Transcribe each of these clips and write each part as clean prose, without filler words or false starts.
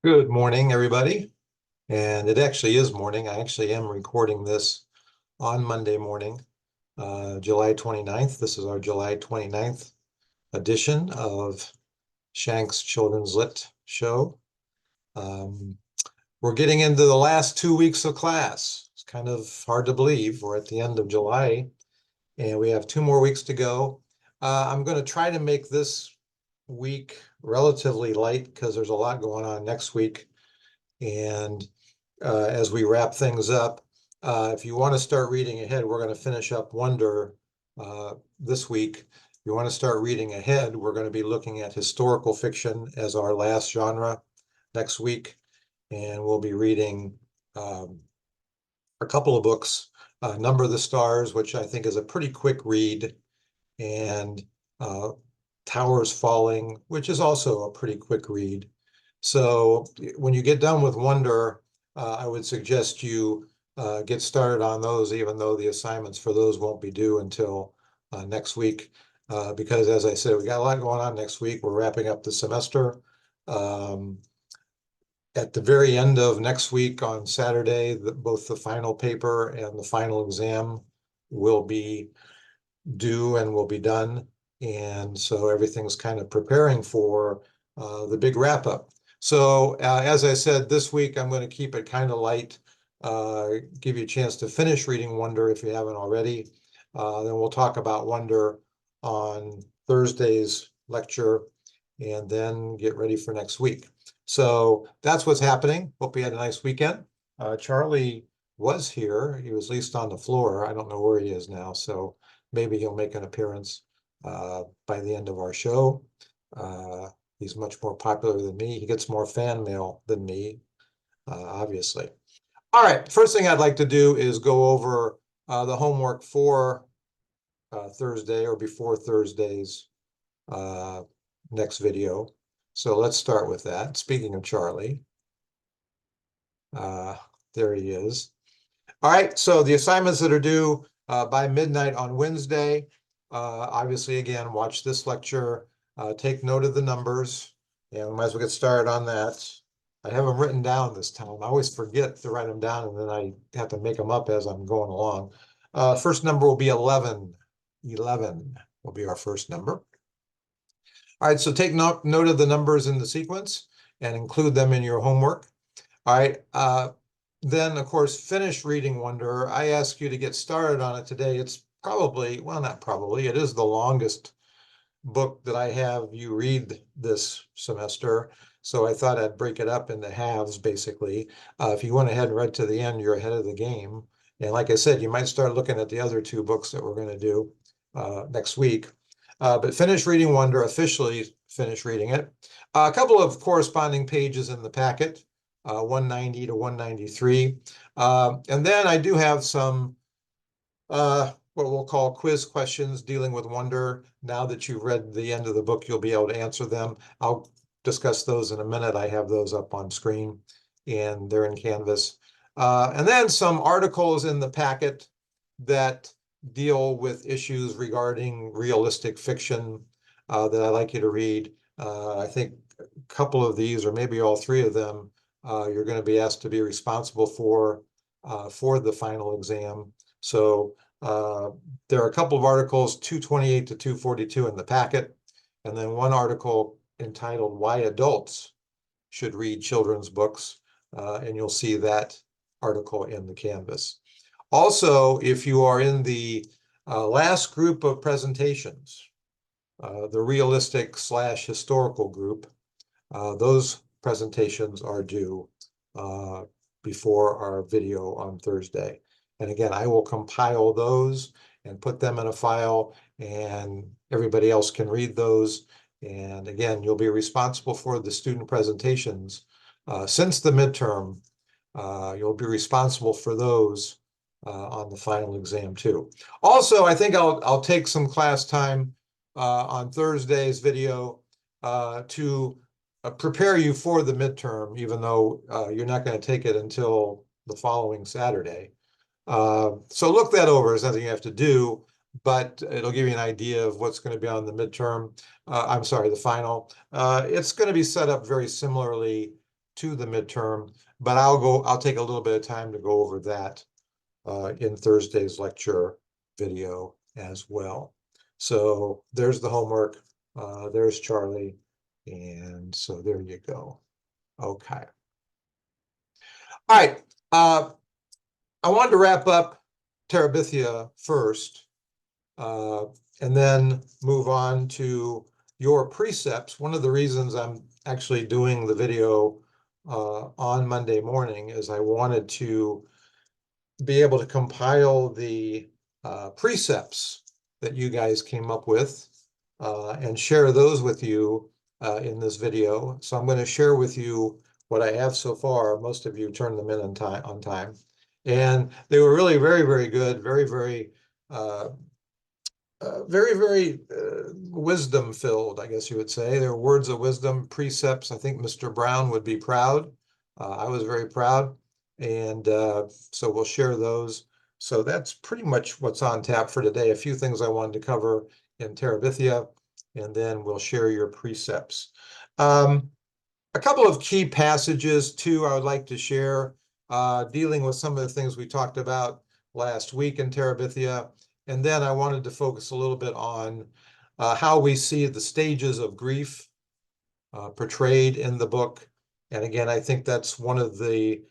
Good morning, everybody. And it actually is morning. I actually am recording this on Monday morning, July 29th. This is our July 29th edition of Shank's Children's Lit Show. Um, we're getting into the last 2 weeks of class. It's kind of hard to believe. We're at the end of July and we have 2 more weeks to go. I'm going to try to make this week relatively light because there's a lot going on next week. And as we wrap things up, if you want to start reading ahead, we're going to finish up Wonder this week. If you want to start reading ahead, we're going to be looking at historical fiction as our last genre next week. And we'll be reading a couple of books, Number the Stars, which I think is a pretty quick read, and Towers Falling, which is also a pretty quick read. So when you get done with Wonder, I would suggest you get started on those, even though the assignments for those won't be due until next week. Because as I said, we got a lot going on next week. We're wrapping up the semester. At the very end of next week on Saturday, both the final paper and the final exam will be due and will be done. And so everything's kind of preparing for the big wrap up. So as I said, this week I'm going to keep it kind of light, give you a chance to finish reading Wonder if you haven't already. Then we'll talk about Wonder on Thursday's lecture and then get ready for next week. So that's what's happening. Hope you had a nice weekend. Charlie was here. He was at least on the floor. I don't know where he is now. So maybe he'll make an appearance by the end of our show. He's much more popular than me. He gets more fan mail than me, obviously. All right, first thing I'd like to do is go over the homework for Thursday or before Thursday's next video. So let's start with that. Speaking of Charlie, there he is. All right, so the assignments that are due by midnight on Wednesday, obviously, again, watch this lecture, take note of the numbers, and we might as well get started on that. I have them written down this time. I always forget to write them down, and then I have to make them up as I'm going along. First number will be 11. 11 will be our first number. All right, so take note of the numbers in the sequence and include them in your homework. All right, then, of course, finish reading Wonder. I ask you to get started on it today. It's probably, well, not probably, it is the longest book that I have you read this semester. So I thought I'd break it up into halves, basically. If you went ahead and read to the end, you're ahead of the game. And like I said, you might start looking at the other two books that we're going to do next week. But finish reading Wonder, officially finish reading it. A couple of corresponding pages in the packet, 190 to 193. And then I do have some what we'll call quiz questions dealing with Wonder. Now that you've read the end of the book, you'll be able to answer them. I'll discuss those in a minute. I have those up on screen and they're in Canvas. And then some articles in the packet that deal with issues regarding realistic fiction that I'd like you to read. I think a couple of these, or maybe all three of them, you're going to be asked to be responsible for the final exam. So there are a couple of articles, 228 to 242 in the packet, and then one article entitled Why Adults Should Read Children's Books, and you'll see that article in the Canvas. Also, if you are in the last group of presentations, the realistic/historical group, those presentations are due before our video on Thursday. And again, I will compile those and put them in a file, and everybody else can read those. And again, you'll be responsible for the student presentations. Since the midterm, you'll be responsible for those on the final exam too. Also, I think I'll take some class time on Thursday's video to prepare you for the midterm, even though you're not going to take it until the following Saturday. So look that over. There's nothing you have to do, but it'll give you an idea of what's going to be on the midterm. I'm sorry, the final. It's going to be set up very similarly to the midterm, but I'll take a little bit of time to go over that in Thursday's lecture video as well. So there's the homework. There's Charlie. And so there you go. Okay. All right. I wanted to wrap up Terabithia first, and then move on to your precepts. One of the reasons I'm actually doing the video on Monday morning is I wanted to be able to compile the precepts that you guys came up with and share those with you in this video. So I'm going to share with you what I have so far. Most of you turned them in on time. And they were really very, very good, very, very wisdom filled, I guess you would say. They're words of wisdom, precepts. I think Mr. Brown would be proud. I was very proud. And so we'll share those. So that's pretty much what's on tap for today. A few things I wanted to cover in Terabithia, and then we'll share your precepts. A couple of key passages, too, I would like to share, dealing with some of the things we talked about last week in Terabithia. And then I wanted to focus a little bit on how we see the stages of grief portrayed in the book. And again, I think that's one of the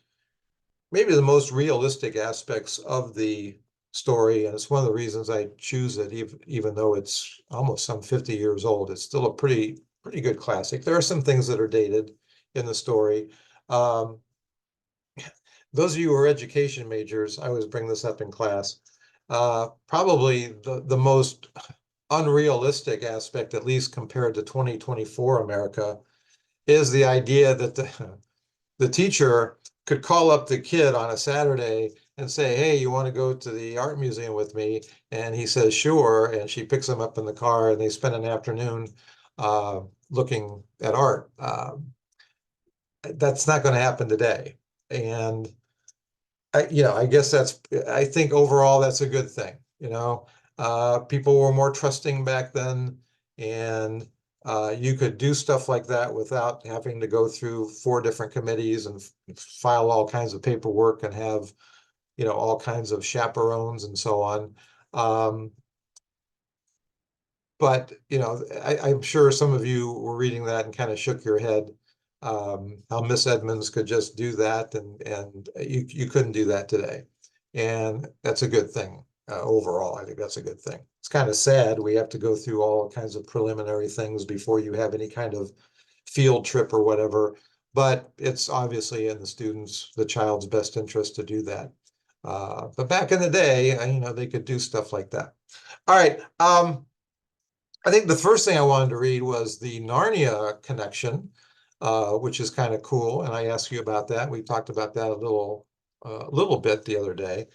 maybe the most realistic aspects of the story. And it's one of the reasons I choose it, even though it's almost some 50 years old. It's still a pretty good classic. There are some things that are dated in the story. Those of you who are education majors, I always bring this up in class. Probably the most unrealistic aspect, at least compared to 2024 America, is the idea that the teacher could call up the kid on a Saturday and say, hey, you want to go to the art museum with me? And he says, sure. And she picks him up in the car and they spend an afternoon looking at art. That's not going to happen today. And I guess I think overall that's a good thing. People were more trusting back then, and you could do stuff like that without having to go through 4 different committees and file all kinds of paperwork and have, all kinds of chaperones and so on. But, I'm sure some of you were reading that and kind of shook your head, how Miss Edmonds could just do that, and you couldn't do that today. And that's a good thing overall. I think that's a good thing. It's kind of sad we have to go through all kinds of preliminary things before you have any kind of field trip or whatever, but it's obviously in the child's best interest to do that. But back in the day, they could do stuff like that. All right. I think the first thing I wanted to read was the Narnia connection, which is kind of cool. And I asked you about that. We talked about that a little bit the other day.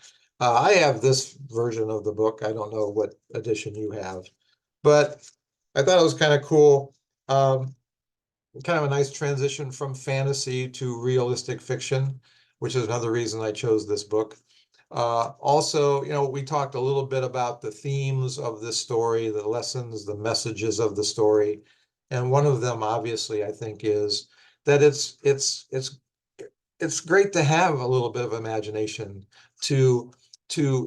I have this version of the book. I don't know what edition you have, but I thought it was kind of cool. Kind of a nice transition from fantasy to realistic fiction, which is another reason I chose this book. Also, we talked a little bit about the themes of this story, the lessons, the messages of the story. And one of them, obviously, I think, is that it's great to have a little bit of imagination to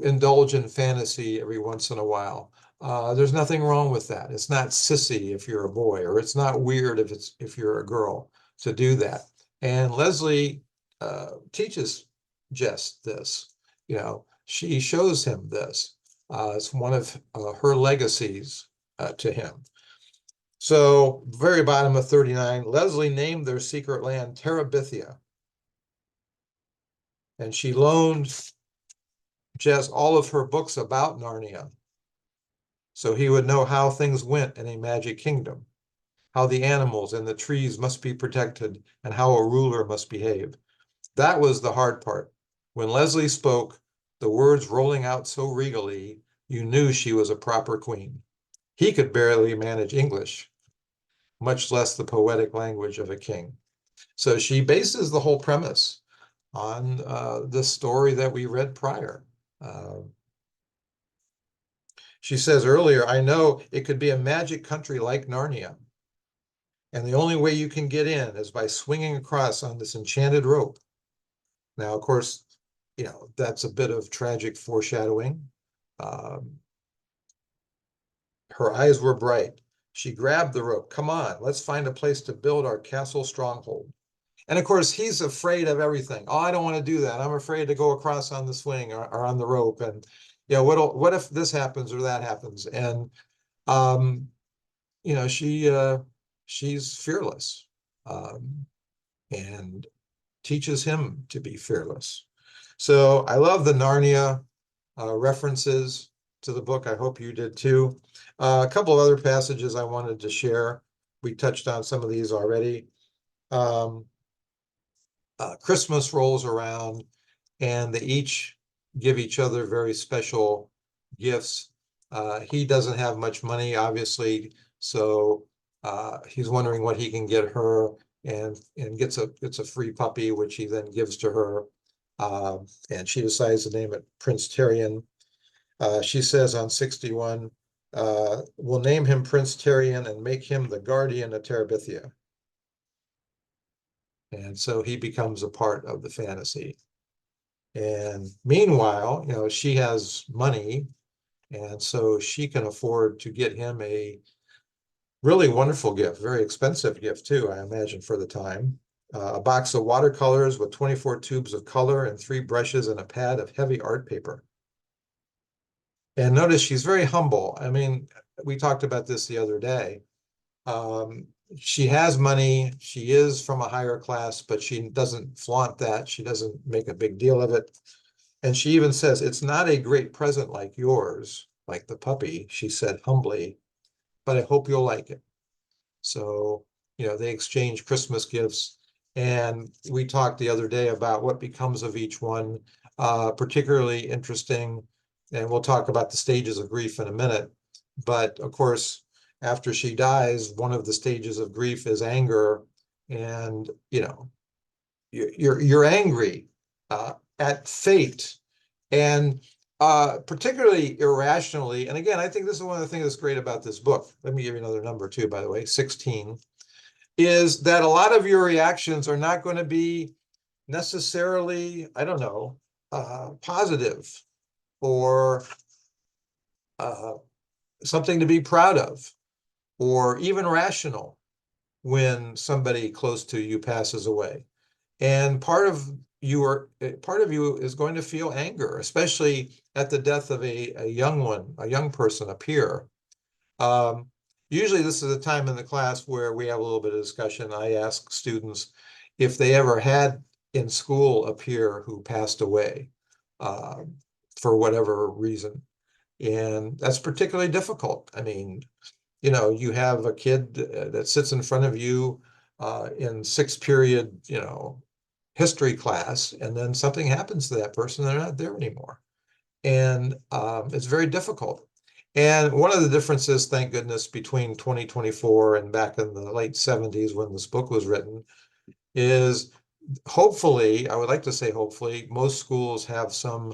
indulge in fantasy every once in a while. There's nothing wrong with that. It's not sissy if you're a boy, or it's not weird if you're a girl to do that. And Leslie teaches Jess this. She shows him this. It's one of her legacies to him. So, very bottom of 39, Leslie named their secret land Terabithia. And she loaned Jess all of her books about Narnia, so he would know how things went in a magic kingdom, how the animals and the trees must be protected, and how a ruler must behave. That was the hard part. When Leslie spoke, the words rolling out so regally, you knew she was a proper queen. He could barely manage English, much less the poetic language of a king. So she bases the whole premise on the story that we read prior. She says earlier, I know it could be a magic country like Narnia. And the only way you can get in is by swinging across on this enchanted rope. Now, of course, that's a bit of tragic foreshadowing. Her eyes were bright. She grabbed the rope. Come on, let's find a place to build our castle stronghold. And of course, he's afraid of everything. Oh, I don't want to do that. I'm afraid to go across on the swing or on the rope. And what if this happens or that happens? And she's fearless, and teaches him to be fearless. So I love the Narnia references to the book. I hope you did too. A couple of other passages I wanted to share. We touched on some of these already. Christmas rolls around and they each give each other very special gifts. He doesn't have much money, obviously, so he's wondering what he can get her, and gets a free puppy, which he then gives to her. And she decides to name it Prince Terrian. She says on 61, we'll name him Prince Terrian and make him the guardian of Terabithia. And so he becomes a part of the fantasy. And meanwhile, she has money, and so she can afford to get him a really wonderful gift, very expensive gift too, I imagine, for the time. A box of watercolors with 24 tubes of color and 3 brushes and a pad of heavy art paper. And notice she's very humble. I mean, we talked about this the other day. She has money. She is from a higher class, but she doesn't flaunt that. She doesn't make a big deal of it. And she even says, it's not a great present like yours, like the puppy, she said humbly, but I hope you'll like it. So, they exchange Christmas gifts. And we talked the other day about what becomes of each one, particularly interesting. And we'll talk about the stages of grief in a minute. But of course, after she dies, one of the stages of grief is anger. And, you're angry at fate, and particularly irrationally. And again, I think this is one of the things that's great about this book. Let me give you another number too, by the way, 16, is that a lot of your reactions are not going to be necessarily, I don't know, positive or something to be proud of, or even rational when somebody close to you passes away. And part of you is going to feel anger, especially at the death of a young person, a peer. Usually this is a time in the class where we have a little bit of discussion. I ask students if they ever had in school a peer who passed away for whatever reason. And that's particularly difficult. I mean, you have a kid that sits in front of you in 6th period, history class, and then something happens to that person, they're not there anymore. And it's very difficult. And one of the differences, thank goodness, between 2024 and back in the late 70s when this book was written is hopefully, I would like to say hopefully, most schools have some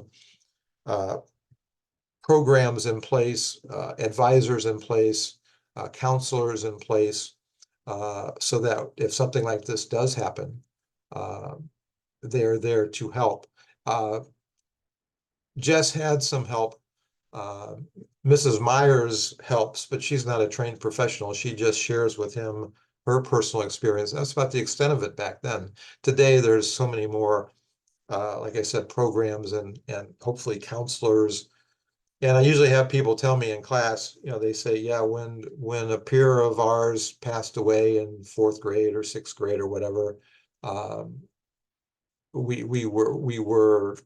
programs in place, advisors in place, counselors in place, so that if something like this does happen, they're there to help. Jess had some help. Mrs. Myers helps, but she's not a trained professional. She just shares with him her personal experience. That's about the extent of it back then. Today, there's so many more, like I said, programs and hopefully counselors. And I usually have people tell me in class, they say, yeah, when a peer of ours passed away in 4th grade or 6th grade or whatever, we were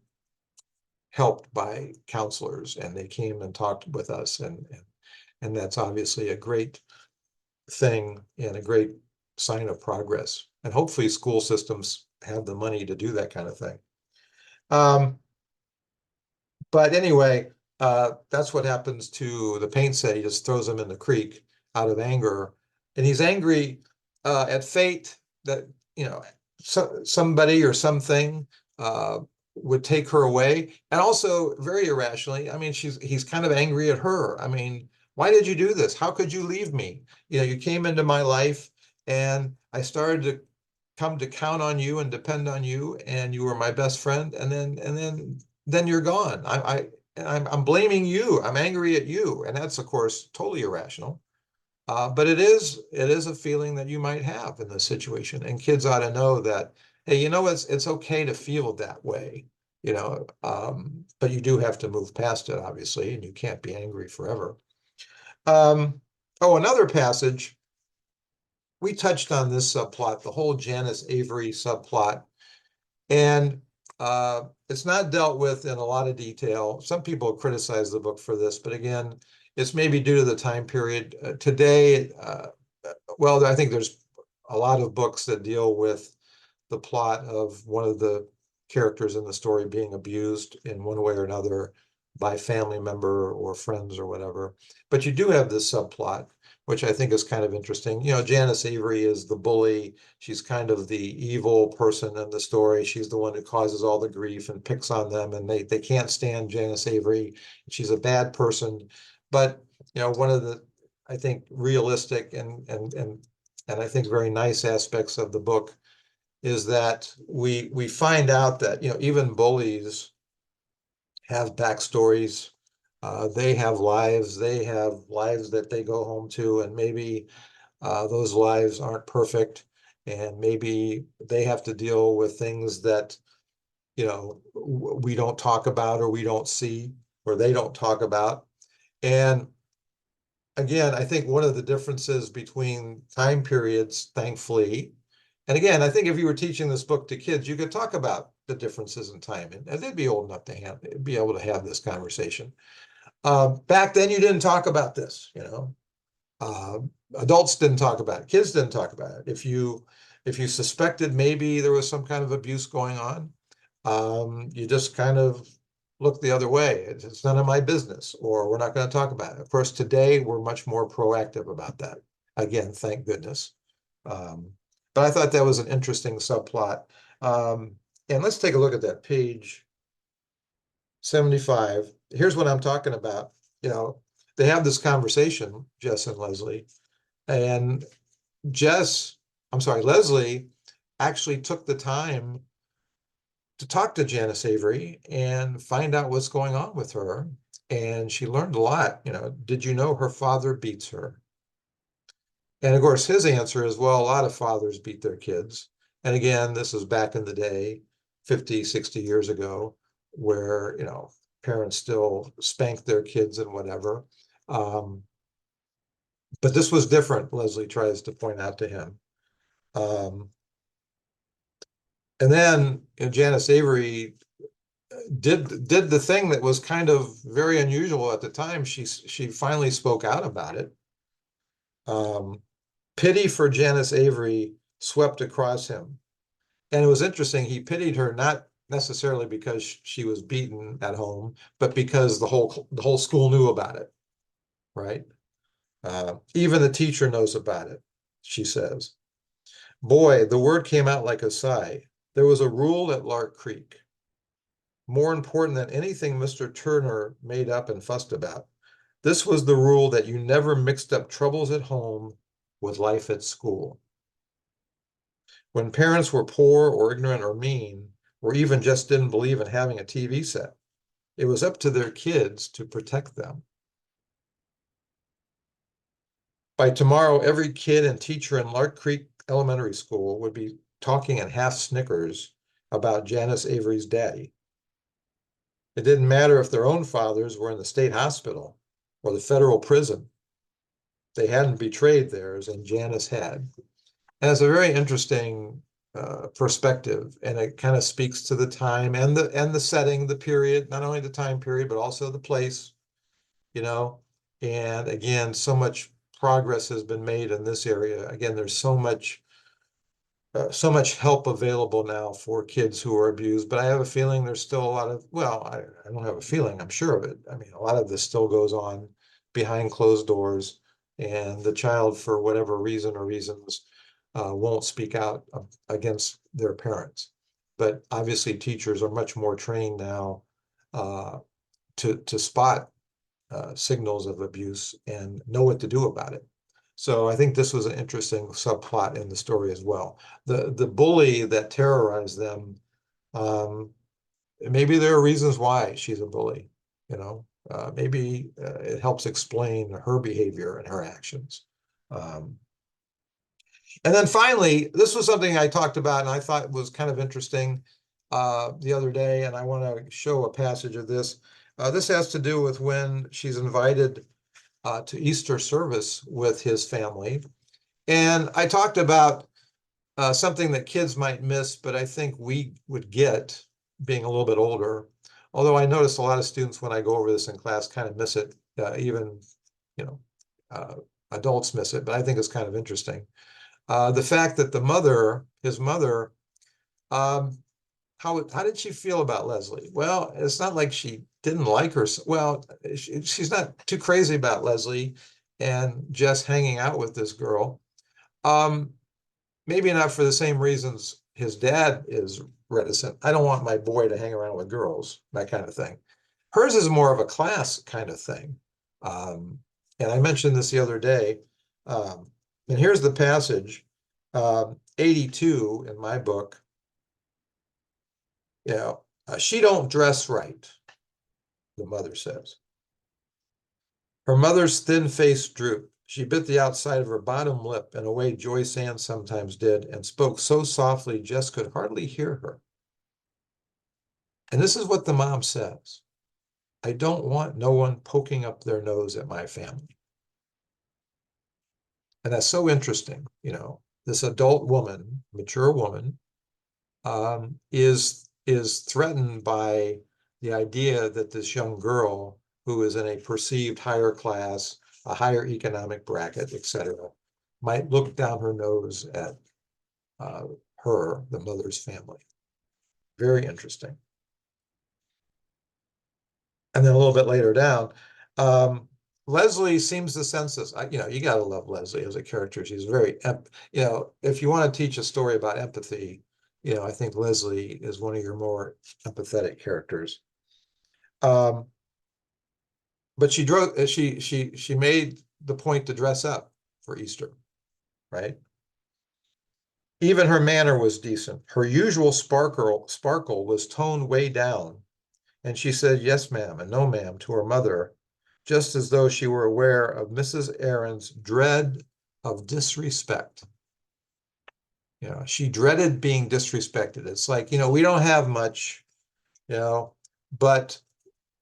helped by counselors, and they came and talked with us, and that's obviously a great thing and a great sign of progress. And hopefully school systems have the money to do that kind of thing. But anyway, that's what happens to the paint set. He just throws them in the creek out of anger. And he's angry at fate that, somebody or something would take her away. And also very irrationally, I mean, he's kind of angry at her. I mean, why did you do this? How could you leave me? You came into my life And I started to come to count on you and depend on you, and you were my best friend. And then you're gone. I'm blaming you. I'm angry at you. And that's, of course, totally irrational. But it is a feeling that you might have in this situation. And kids ought to know that, hey, it's okay to feel that way, but you do have to move past it, obviously, and you can't be angry forever. Another passage, we touched on this subplot, the whole Janice Avery subplot, and it's not dealt with in a lot of detail. Some people criticize the book for this, but again, it's maybe due to the time period. Today, well, I think there's a lot of books that deal with the plot of one of the characters in the story being abused in one way or another by family member or friends or whatever. But you do have this subplot, which I think is kind of interesting. Janice Avery is the bully. She's kind of the evil person in the story. She's the one who causes all the grief and picks on them, and they can't stand Janice Avery. She's a bad person. But one of the, I think, realistic and I think very nice aspects of the book is that we find out that even bullies have backstories. They have lives. They have lives that they go home to, and maybe those lives aren't perfect, and maybe they have to deal with things that we don't talk about, or we don't see, or they don't talk about. And again, I think one of the differences between time periods, thankfully, and again, I think if you were teaching this book to kids, you could talk about the differences in time, and they'd be old enough to be able to have this conversation. Back then, you didn't talk about this. Uh, Adults didn't talk about it. Kids didn't talk about it. If you suspected maybe there was some kind of abuse going on, you just kind of look the other way. It's none of my business, or we're not going to talk about it. Of course, today we're much more proactive about that. Again, thank goodness. Um, but I thought that was an interesting subplot. Um, and let's take a look at that page 75. Here's what I'm talking about. They have this conversation, Jess and Leslie, and Leslie actually took the time to talk to Janice Avery and find out what's going on with her. And she learned a lot. Did you know her father beats her? And of course, his answer is, well, a lot of fathers beat their kids. And again, this is back in the day, 50, 60 years ago, where, parents still spanked their kids and whatever. But this was different, Leslie tries to point out to him. And then Janice Avery did the thing that was kind of very unusual at the time. She finally spoke out about it. Pity for Janice Avery swept across him. And it was interesting. He pitied her not necessarily because she was beaten at home, but because the whole school knew about it, right? Even the teacher knows about it, she says. Boy, the word came out like a sigh. There was a rule at Lark Creek, more important than anything Mr. Turner made up and fussed about. This was the rule that you never mixed up troubles at home with life at school. When parents were poor or ignorant or mean, or even just didn't believe in having a TV set, it was up to their kids to protect them. By tomorrow, every kid and teacher in Lark Creek Elementary School would be talking in half snickers about Janice Avery's daddy. It didn't matter if their own fathers were in the state hospital or the federal prison. They hadn't betrayed theirs, and Janice had. And it's a very interesting perspective, and it kind of speaks to the time and the setting, the period, not only the time period, but also the place, you know. And again, so much progress has been made in this area. Again, there's so much help available now for kids who are abused, but I have a feeling there's still a lot of, well, I don't have a feeling, I'm sure of it. I mean, a lot of this still goes on behind closed doors, and the child, for whatever reason or reasons, won't speak out against their parents. But obviously, teachers are much more trained now to spot signals of abuse and know what to do about it. So I think this was an interesting subplot in the story as well. The bully that terrorized them, um, maybe there are reasons why she's a bully, you know. Maybe it helps explain her behavior and her actions. Um, and then finally, this was something I talked about and I thought was kind of interesting the other day, and I want to show a passage of this. This has to do with when she's invited to Easter service with his family. And I talked about something that kids might miss, but I think we would get being a little bit older. Although I notice a lot of students when I go over this in class kind of miss it, even, you know, uh, adults miss it, but I think it's kind of interesting. The fact that his mother, um, how did she feel about Leslie? Well, it's not like she didn't like her. Well, she's not too crazy about Leslie and just hanging out with this girl. Um, Maybe not for the same reasons his dad is reticent. I don't want my boy to hang around with girls, that kind of thing. Hers is more of a class kind of thing. Um, and I mentioned this the other day. Um, and here's the passage, 82 in my book. You know, she don't dress right, the mother says. Her mother's thin face drooped. She bit the outside of her bottom lip in a way Joyce Ann sometimes did, and spoke so softly Jess could hardly hear her. And this is what the mom says: I don't want no one poking up their nose at my family. And that's so interesting. You know, this adult woman, mature woman, is threatened by the idea that this young girl who is in a perceived higher class, a higher economic bracket, etc., might look down her nose at her, the mother's family. Very interesting. And then a little bit later down, Leslie seems to sense this. You know, you got to love Leslie as a character. She's very, you know, if you want to teach a story about empathy, you know, I think Leslie is one of your more empathetic characters. Um, but she made the point to dress up for Easter, right? Even her manner was decent. Her usual sparkle was toned way down, and she said yes, ma'am, and no, ma'am, to her mother, just as though she were aware of Mrs. Aaron's dread of disrespect. You know, she dreaded being disrespected. It's like, you know, we don't have much, you know, but,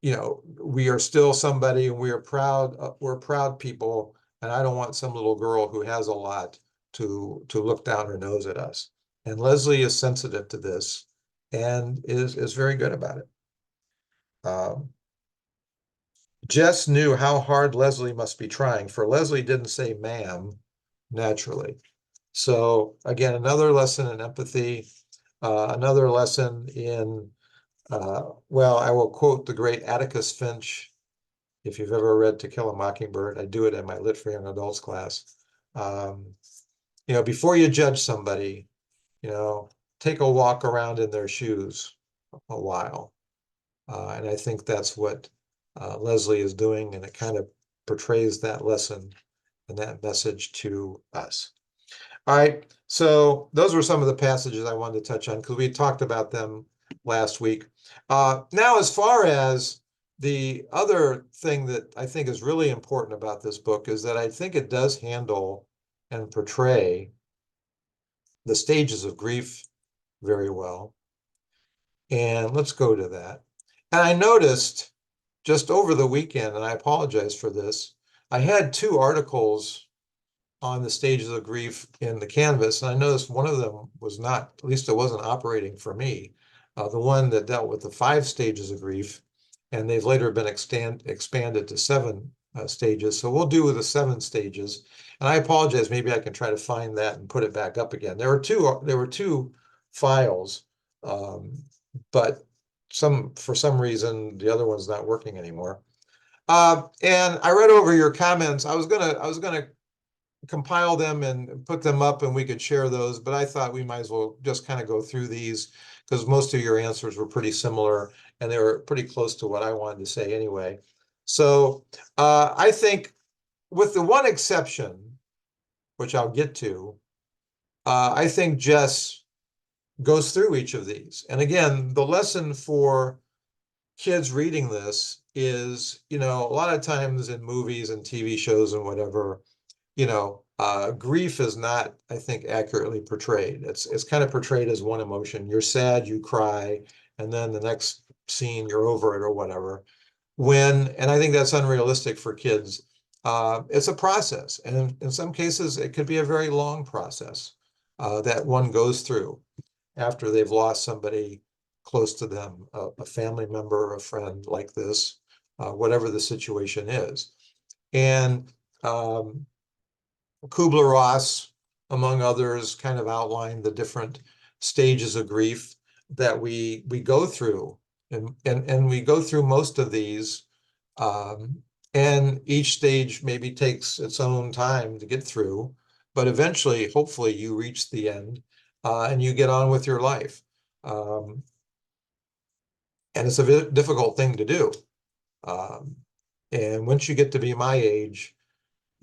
you know, we are still somebody and we are proud, we're proud people. And I don't want some little girl who has a lot to look down her nose at us. And Leslie is sensitive to this and is very good about it. Um, Jess knew how hard Leslie must be trying, for Leslie didn't say ma'am naturally. So again, another lesson in empathy, another lesson in, well, I will quote the great Atticus Finch. If you've ever read To Kill a Mockingbird, I do it in my Lit for Young Adults class. Um, you know, before you judge somebody, you know, take a walk around in their shoes a while. And I think that's what Leslie is doing, and it kind of portrays that lesson and that message to us. All right, so those were some of the passages I wanted to touch on because we talked about them last week. Now, as far as the other thing that I think is really important about this book is that I think it does handle and portray the stages of grief very well. And let's go to that. And I noticed just over the weekend, and I apologize for this, I had two articles on the stages of grief in the Canvas, and I noticed one of them was not, at least it wasn't operating for me. The one that dealt with the 5 stages of grief, and they've later been expanded to 7 stages. So we'll do the 7 stages. And I apologize, maybe I can try to find that and put it back up again. There were two files, but for some reason the other one's not working anymore. And I read over your comments. I was gonna compile them and put them up and we could share those, but I thought we might as well just kind of go through these because most of your answers were pretty similar and they were pretty close to what I wanted to say anyway. So I think with the one exception, which I'll get to, I think Jess goes through each of these. And again, the lesson for kids reading this is, a lot of times in movies and TV shows and whatever, grief is not, I think, accurately portrayed. It's kind of portrayed as one emotion. You're sad, you cry, and then the next scene you're over it or whatever. And I think that's unrealistic for kids. It's a process, and in some cases, it could be a very long process that one goes through after they've lost somebody close to them, a family member or a friend like this, whatever the situation is. And Kubler-Ross, among others, kind of outlined the different stages of grief that we go through. And we go through most of these, and each stage maybe takes its own time to get through, but eventually, hopefully, you reach the end and you get on with your life. And it's a difficult thing to do. And once you get to be my age,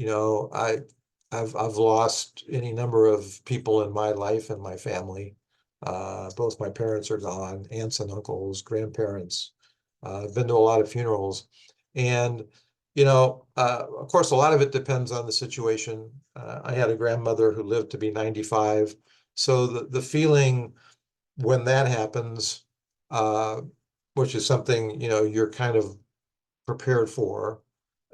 I've lost any number of people in my life and my family. Both my parents are gone, aunts and uncles, grandparents. I've been to a lot of funerals. And, of course, a lot of it depends on the situation. I had a grandmother who lived to be 95. So the feeling when that happens, which is something, you're kind of prepared for,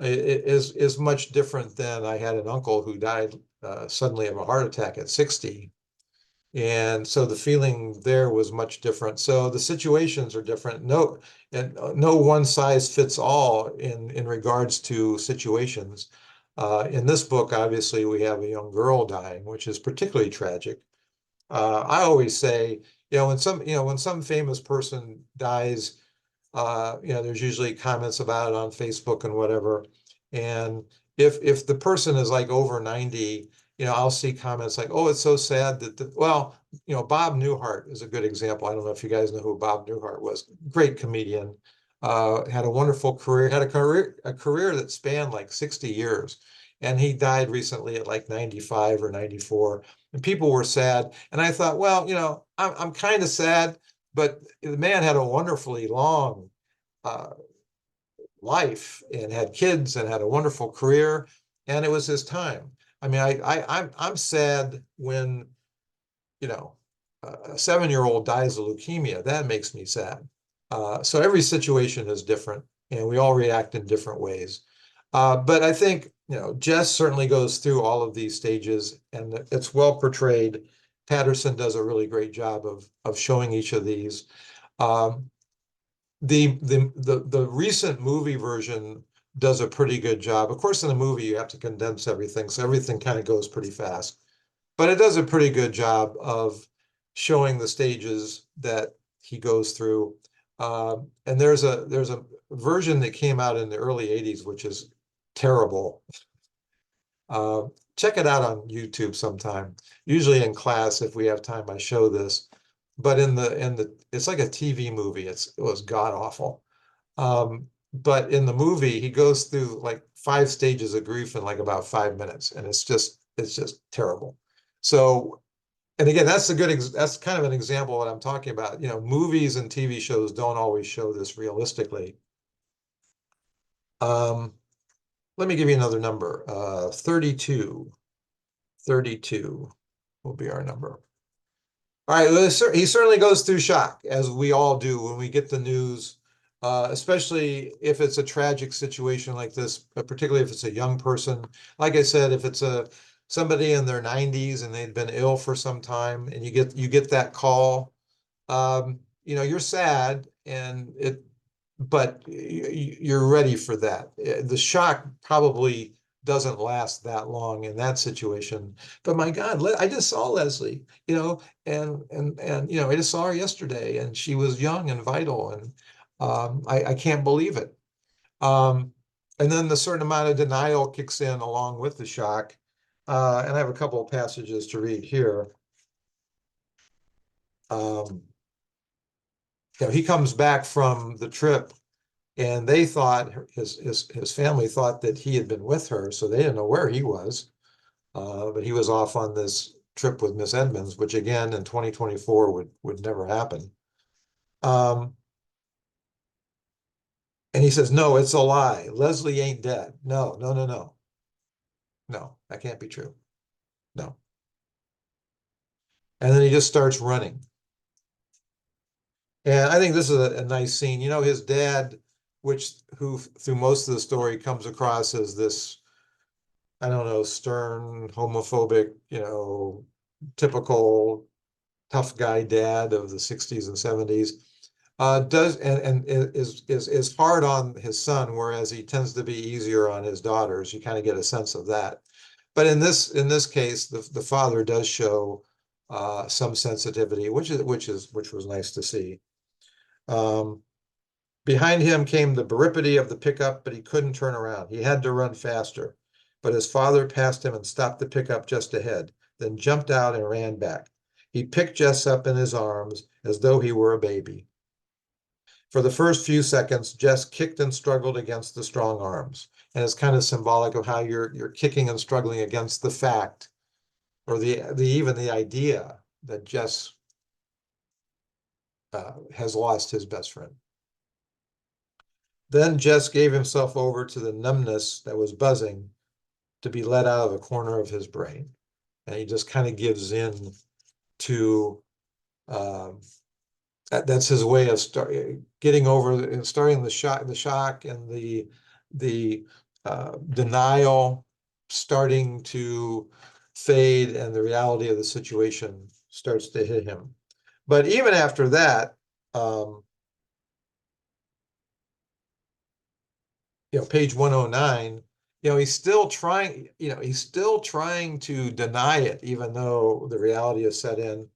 is much different than I had an uncle who died suddenly of a heart attack at 60. And so the feeling there was much different. So the situations are different. No, and no one size fits all in regards to situations. In this book, obviously, we have a young girl dying, which is particularly tragic. I always say, when some famous person dies, there's usually comments about it on Facebook and whatever. And if the person is like over 90, I'll see comments like, "Oh, it's so sad that Bob Newhart is a good example. I don't know if you guys know who Bob Newhart was. Great comedian, had a wonderful career, had a career that spanned like 60 years, and he died recently at like 95 or 94, and people were sad. And I thought, well, I'm kind of sad, but the man had a wonderfully long uh, life and had kids and had a wonderful career, and it was his time. I mean, I'm sad when a 7-year-old dies of leukemia. That makes me sad. So every situation is different, and we all react in different ways. But I think Jess certainly goes through all of these stages, and it's well portrayed. Patterson does a really great job of showing each of these. Um, the recent movie version does a pretty good job. Of course, in the movie, you have to condense everything, so everything kind of goes pretty fast. But it does a pretty good job of showing the stages that he goes through. And there's a version that came out in the early 80s, which is terrible. Check it out on YouTube sometime. Usually in class, if we have time, I show this. But it's like a TV movie. It was god awful. But in the movie, he goes through like 5 stages of grief in like about 5 minutes, and it's just terrible. So, and again, that's kind of an example of what I'm talking about. Movies and TV shows don't always show this realistically. Let me give you another number. 32. 32 will be our number. All right, he certainly goes through shock, as we all do when we get the news, especially if it's a tragic situation like this, particularly if it's a young person. Like I said, if it's somebody in their 90s and they've been ill for some time, and you get that call, you're sad, but you're ready for that. The shock probably doesn't last that long in that situation. But my God, I just saw Leslie, and I just saw her yesterday, and she was young and vital, and I can't believe it. And then the certain amount of denial kicks in along with the shock. And I have a couple of passages to read here. He comes back from the trip, and they thought his family thought that he had been with her, so they didn't know where he was. But he was off on this trip with Miss Edmonds, which again in 2024 would never happen. Um, and he says, no, it's a lie. Leslie ain't dead. No, no, no, no. No, that can't be true. No. And then he just starts running. And I think this is a nice scene. You know, his dad, who through most of the story comes across as this, I don't know, stern, homophobic, typical tough guy dad of the 60s and 70s, does and is hard on his son, whereas he tends to be easier on his daughters. You kind of get a sense of that. But in this case, the father does show some sensitivity, which was nice to see. Um, Behind him came the baripity of the pickup, but he couldn't turn around. He had to run faster. But his father passed him and stopped the pickup just ahead, then jumped out and ran back. He picked Jess up in his arms as though he were a baby. For the first few seconds, Jess kicked and struggled against the strong arms. And it's kind of symbolic of how you're kicking and struggling against the fact or the even the idea that Jess has lost his best friend. Then Jess gave himself over to the numbness that was buzzing to be let out of the corner of his brain. And he just kind of gives in to um, that's his way of getting over and starting the shock and the denial starting to fade, and the reality of the situation starts to hit him. But even after that, um, page 109, he's still trying to deny it, even though the reality is set in.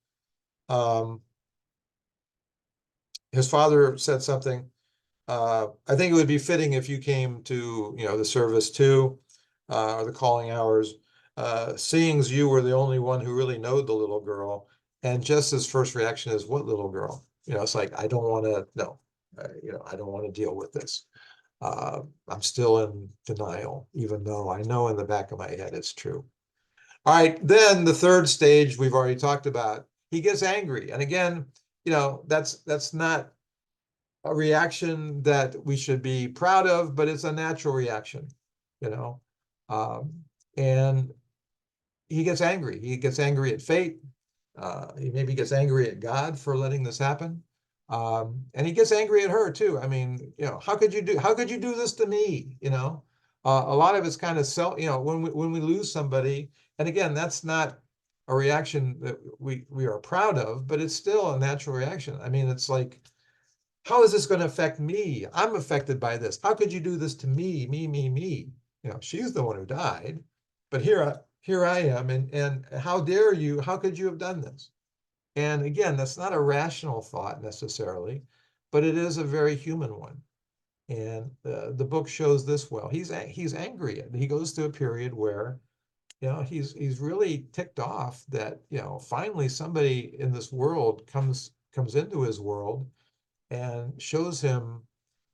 His father said something. I think it would be fitting if you came to, the service too, or the calling hours, seeing as you were the only one who really knowed the little girl. And just his first reaction is, what little girl? It's like, I don't want to, no, I don't want to deal with this. I'm still in denial, even though I know in the back of my head it's true. All right, then the third stage we've already talked about. He gets angry, and again, that's not a reaction that we should be proud of, but it's a natural reaction, you know. Um, and he gets angry. He gets angry at fate. He maybe gets angry at God for letting this happen. And he gets angry at her too. I mean, how could you do this to me? A lot of it's kind of when we lose somebody, and again, that's not a reaction that we are proud of, but it's still a natural reaction. I mean, it's like, how is this going to affect me? I'm affected by this. How could you do this to me, me, me, me? She's the one who died, but here I am, and how dare you? How could you have done this? And again, that's not a rational thought necessarily, but it is a very human one. And the book shows this well. He's angry. He goes through a period where he's really ticked off that finally somebody in this world comes into his world and shows him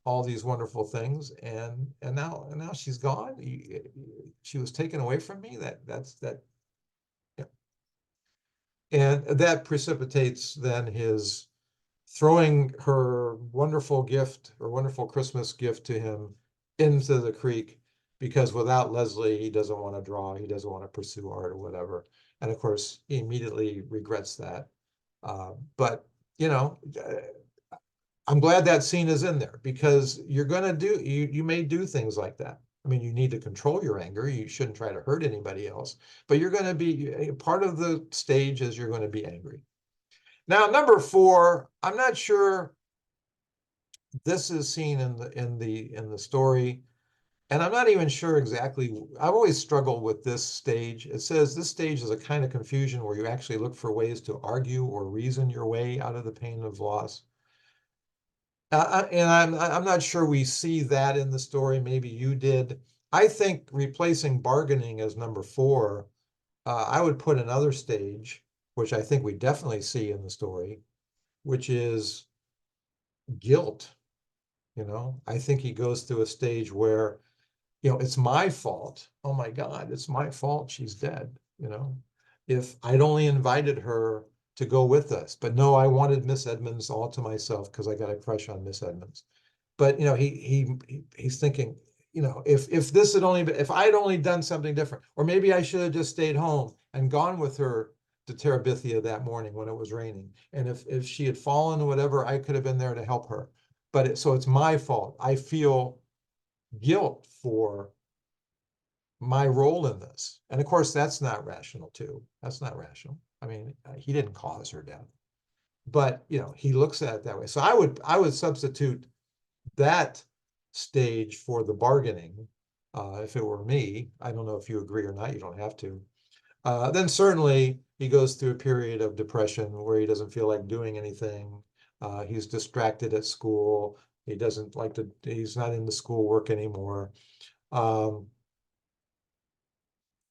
all these wonderful things, and now she's gone. She was taken away from me. That yeah. And that precipitates then his throwing her wonderful Christmas gift to him into the creek, because without Leslie, he doesn't want to draw, he doesn't want to pursue art or whatever. And of course, he immediately regrets that. But I'm glad that scene is in there, because you may do things like that. I mean, you need to control your anger. You shouldn't try to hurt anybody else, but you're going to be part of the stage is you're going to be angry. Now, number 4, I'm not sure this is seen in the story, and I'm not even sure exactly. I've always struggled with this stage. It says this stage is a kind of confusion where you actually look for ways to argue or reason your way out of the pain of loss. And I'm not sure we see that in the story. Maybe you did. I think replacing bargaining as number 4, I would put another stage, which I think we definitely see in the story, which is guilt. I think he goes through a stage where it's my fault. Oh my God, it's my fault she's dead, If I'd only invited her to go with us, but no, I wanted Miss Edmonds all to myself because I got a crush on Miss Edmonds. But he's thinking, if this had only been, if I'd only done something different, or maybe I should have just stayed home and gone with her to Terabithia that morning when it was raining. And if she had fallen or whatever, I could have been there to help her. So it's my fault. I feel guilt for my role in this. And of course, that's not rational too. That's not rational. I mean, he didn't cause her death, but he looks at it that way. So I would substitute that stage for the bargaining. If it were me, I don't know if you agree or not, you don't have to. Then certainly he goes through a period of depression where he doesn't feel like doing anything. He's distracted at school. He's not into schoolwork anymore. Um,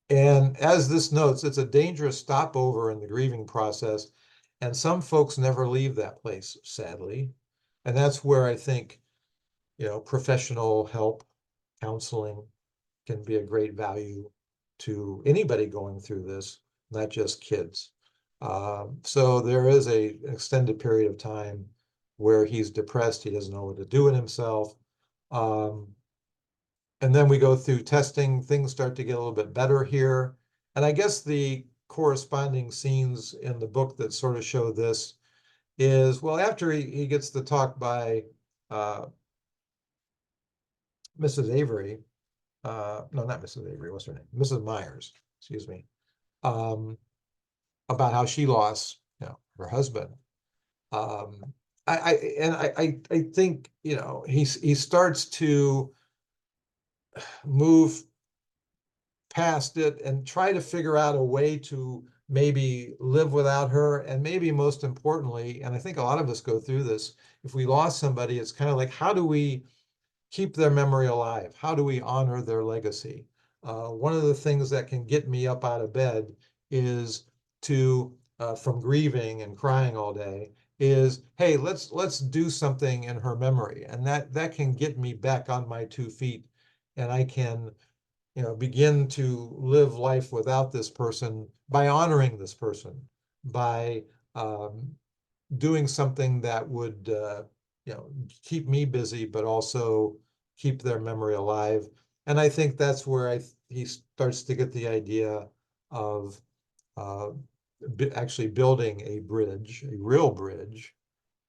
and as this notes, it's a dangerous stopover in the grieving process. And some folks never leave that place, sadly. And that's where I think, professional help, counseling can be a great value to anybody going through this, not just kids. So there is an extended period of time where he's depressed, he doesn't know what to do with himself. And then we go through testing, things start to get a little bit better here. And I guess the corresponding scenes in the book that sort of show this is, well, after he gets the talk by Mrs. Avery, no, not Mrs. Avery, what's her name? Mrs. Myers, excuse me, um, about how she lost, her husband. Um, I think, he starts to move past it and try to figure out a way to maybe live without her. And maybe most importantly, and I think a lot of us go through this, if we lost somebody, it's kind of like, how do we keep their memory alive? How do we honor their legacy? One of the things that can get me up out of bed is from grieving and crying all day, is, hey, let's do something in her memory, and that can get me back on my 2 feet, and I can begin to live life without this person by honoring this person, by um, doing something that would keep me busy, but also keep their memory alive. And I think that's where he starts to get the idea of uh, actually building a bridge, a real bridge,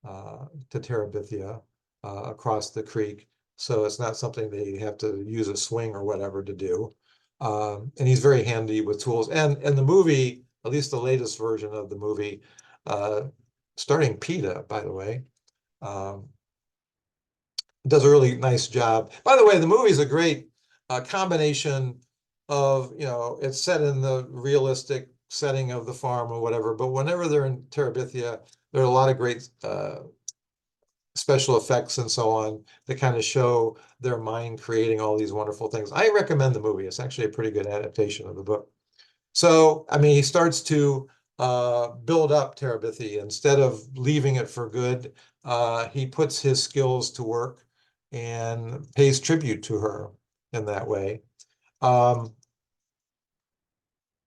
to Terabithia across the creek. So it's not something they have to use a swing or whatever to do. And he's very handy with tools. And the movie, at least the latest version of the movie, uh, starring PETA, by the way, um, does a really nice job. By the way, the movie's a great combination of, it's set in the realistic setting of the farm or whatever, but whenever they're in Terabithia, there are a lot of great special effects and so on that kind of show their mind creating all these wonderful things. I recommend the movie. It's actually a pretty good adaptation of the book. So, I mean, he starts to build up Terabithia. Instead of leaving it for good, he puts his skills to work and pays tribute to her in that way. And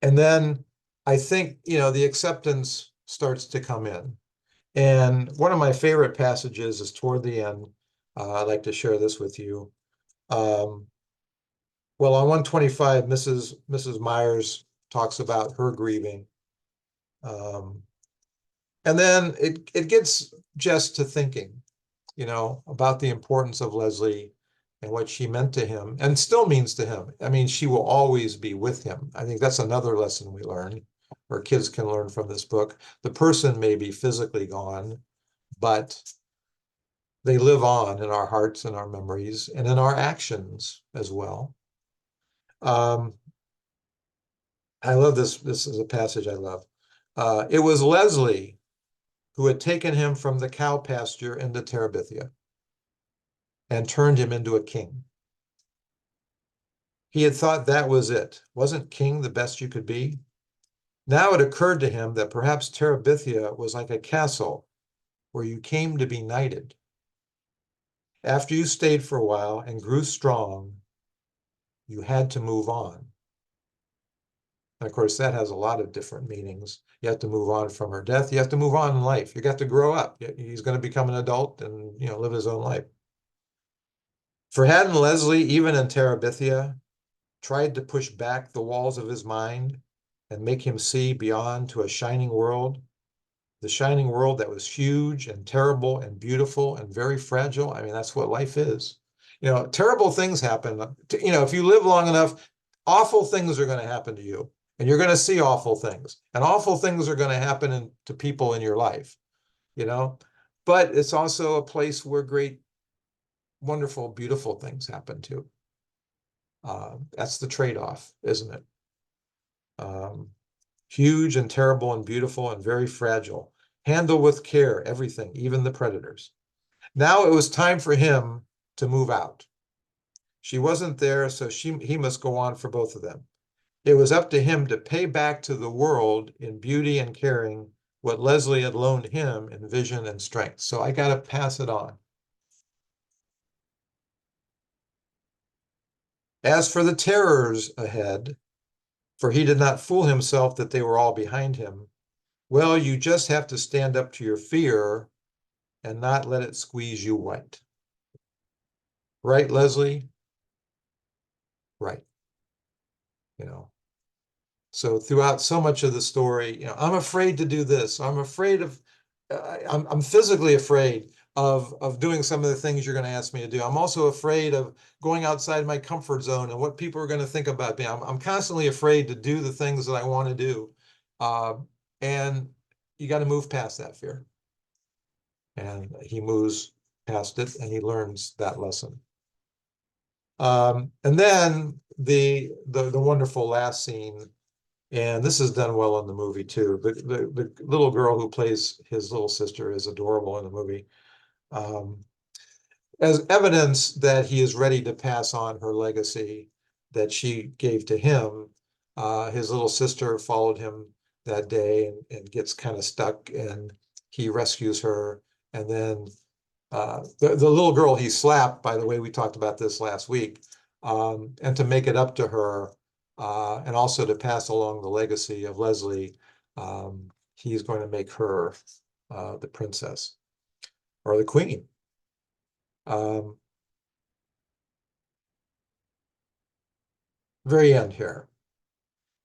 then I think, the acceptance starts to come in. And one of my favorite passages is toward the end. I'd like to share this with you. Um, well, on 125, Mrs. Myers talks about her grieving. And then it gets Jess to thinking, about the importance of Leslie and what she meant to him and still means to him. I mean, she will always be with him. I think that's another lesson we learn, or kids can learn from this book. The person may be physically gone, but they live on in our hearts and our memories and in our actions as well. I love this. This is a passage I love. It was Leslie who had taken him from the cow pasture into Terabithia and turned him into a king. He had thought that was it. Wasn't king the best you could be? Now it occurred to him that perhaps Terabithia was like a castle where you came to be knighted. After you stayed for a while and grew strong, you had to move on. And of course, that has a lot of different meanings. You have to move on from her death. You have to move on in life. You got to grow up. He's going to become an adult and, live his own life. For hadn't Leslie, even in Terabithia, tried to push back the walls of his mind and make him see beyond to a shining world, the shining world that was huge and terrible and beautiful and very fragile. I mean, that's what life is. Terrible things happen. If you live long enough, awful things are going to happen to you, and you're going to see awful things, and awful things are going to happen to people in your life, but it's also a place where great, wonderful, beautiful things happen too. That's the trade-off, isn't it? Huge and terrible and beautiful and very fragile. Handle with care everything, even the predators. Now it was time for him to move out. She wasn't there, so he must go on for both of them. It was up to him to pay back to the world in beauty and caring what Leslie had loaned him in vision and strength. So I got to pass it on. As for the terrors ahead, for he did not fool himself that they were all behind him, well, you just have to stand up to your fear and not let it squeeze you white. Right, Leslie? Right. So throughout so much of the story, I'm afraid to do this. I'm afraid of, I'm physically afraid of doing some of the things you're going to ask me to do. I'm also afraid of going outside my comfort zone and what people are going to think about me. I'm constantly afraid to do the things that I want to do. And you got to move past that fear. And he moves past it and he learns that lesson. And then the wonderful last scene, and this is done well in the movie too. The little girl who plays his little sister is adorable in the movie. As evidence that he is ready to pass on her legacy that she gave to him, his little sister followed him that day and gets kind of stuck, and he rescues her. And then the little girl he slapped, by the way, we talked about this last week, and to make it up to her, and also to pass along the legacy of Leslie, he's going to make her the princess or the queen. Very end here.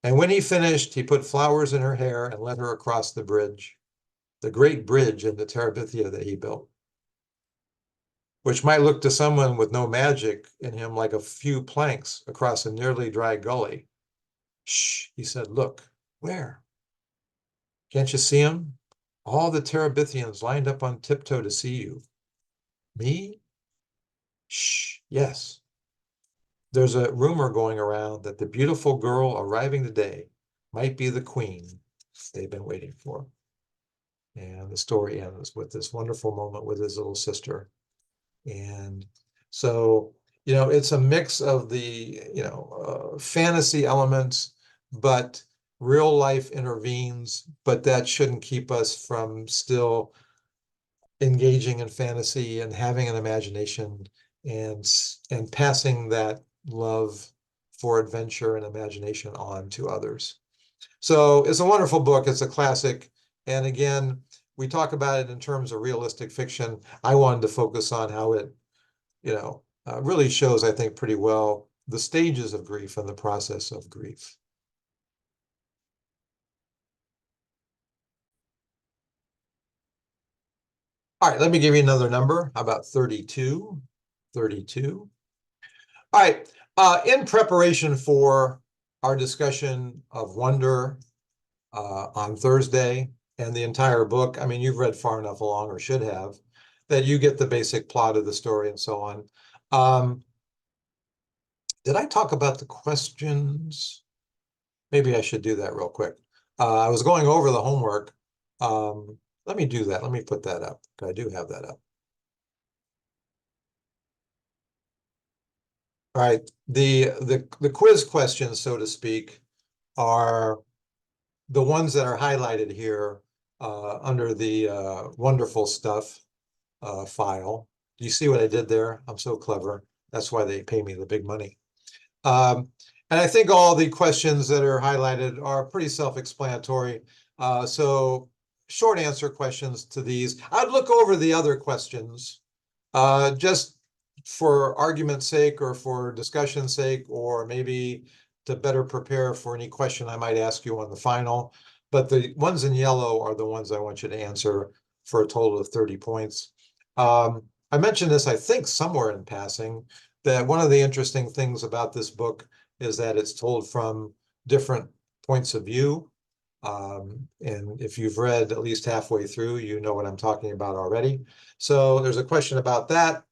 And when he finished, he put flowers in her hair and led her across the bridge, the great bridge in the Terabithia that he built, which might look to someone with no magic in him like a few planks across a nearly dry gully. Shh, he said, look. Where? Can't you see him? All the Terabithians lined up on tiptoe to see you. Me? Shh, yes. There's a rumor going around that the beautiful girl arriving today might be the queen they've been waiting for. And the story ends with this wonderful moment with his little sister. And so, it's a mix of the, fantasy elements, but real life intervenes, but that shouldn't keep us from still engaging in fantasy and having an imagination and passing that love for adventure and imagination on to others. So it's a wonderful book. It's a classic. And again, we talk about it in terms of realistic fiction. I wanted to focus on how it, really shows, I think, pretty well the stages of grief and the process of grief. All right, let me give you another number. How about 32? 32. All right, in preparation for our discussion of Wonder on Thursday and the entire book, I mean, you've read far enough along, or should have, that you get the basic plot of the story and so on. Did I talk about the questions? Maybe I should do that real quick. I was going over the homework. Let me do that. Let me put that up. I do have that up. All right. The quiz questions, so to speak, are the ones that are highlighted here under the wonderful stuff file. Do you see what I did there? I'm so clever. That's why they pay me the big money. And I think all the questions that are highlighted are pretty self-explanatory. So short answer questions to these. I'd look over the other questions just for argument's sake or for discussion's sake, or maybe to better prepare for any question I might ask you on the final. But the ones in yellow are the ones I want you to answer for a total of 30 points. I mentioned this, I think, somewhere in passing, that one of the interesting things about this book is that it's told from different points of view. And if you've read at least halfway through, you know what I'm talking about already. So there's a question about that.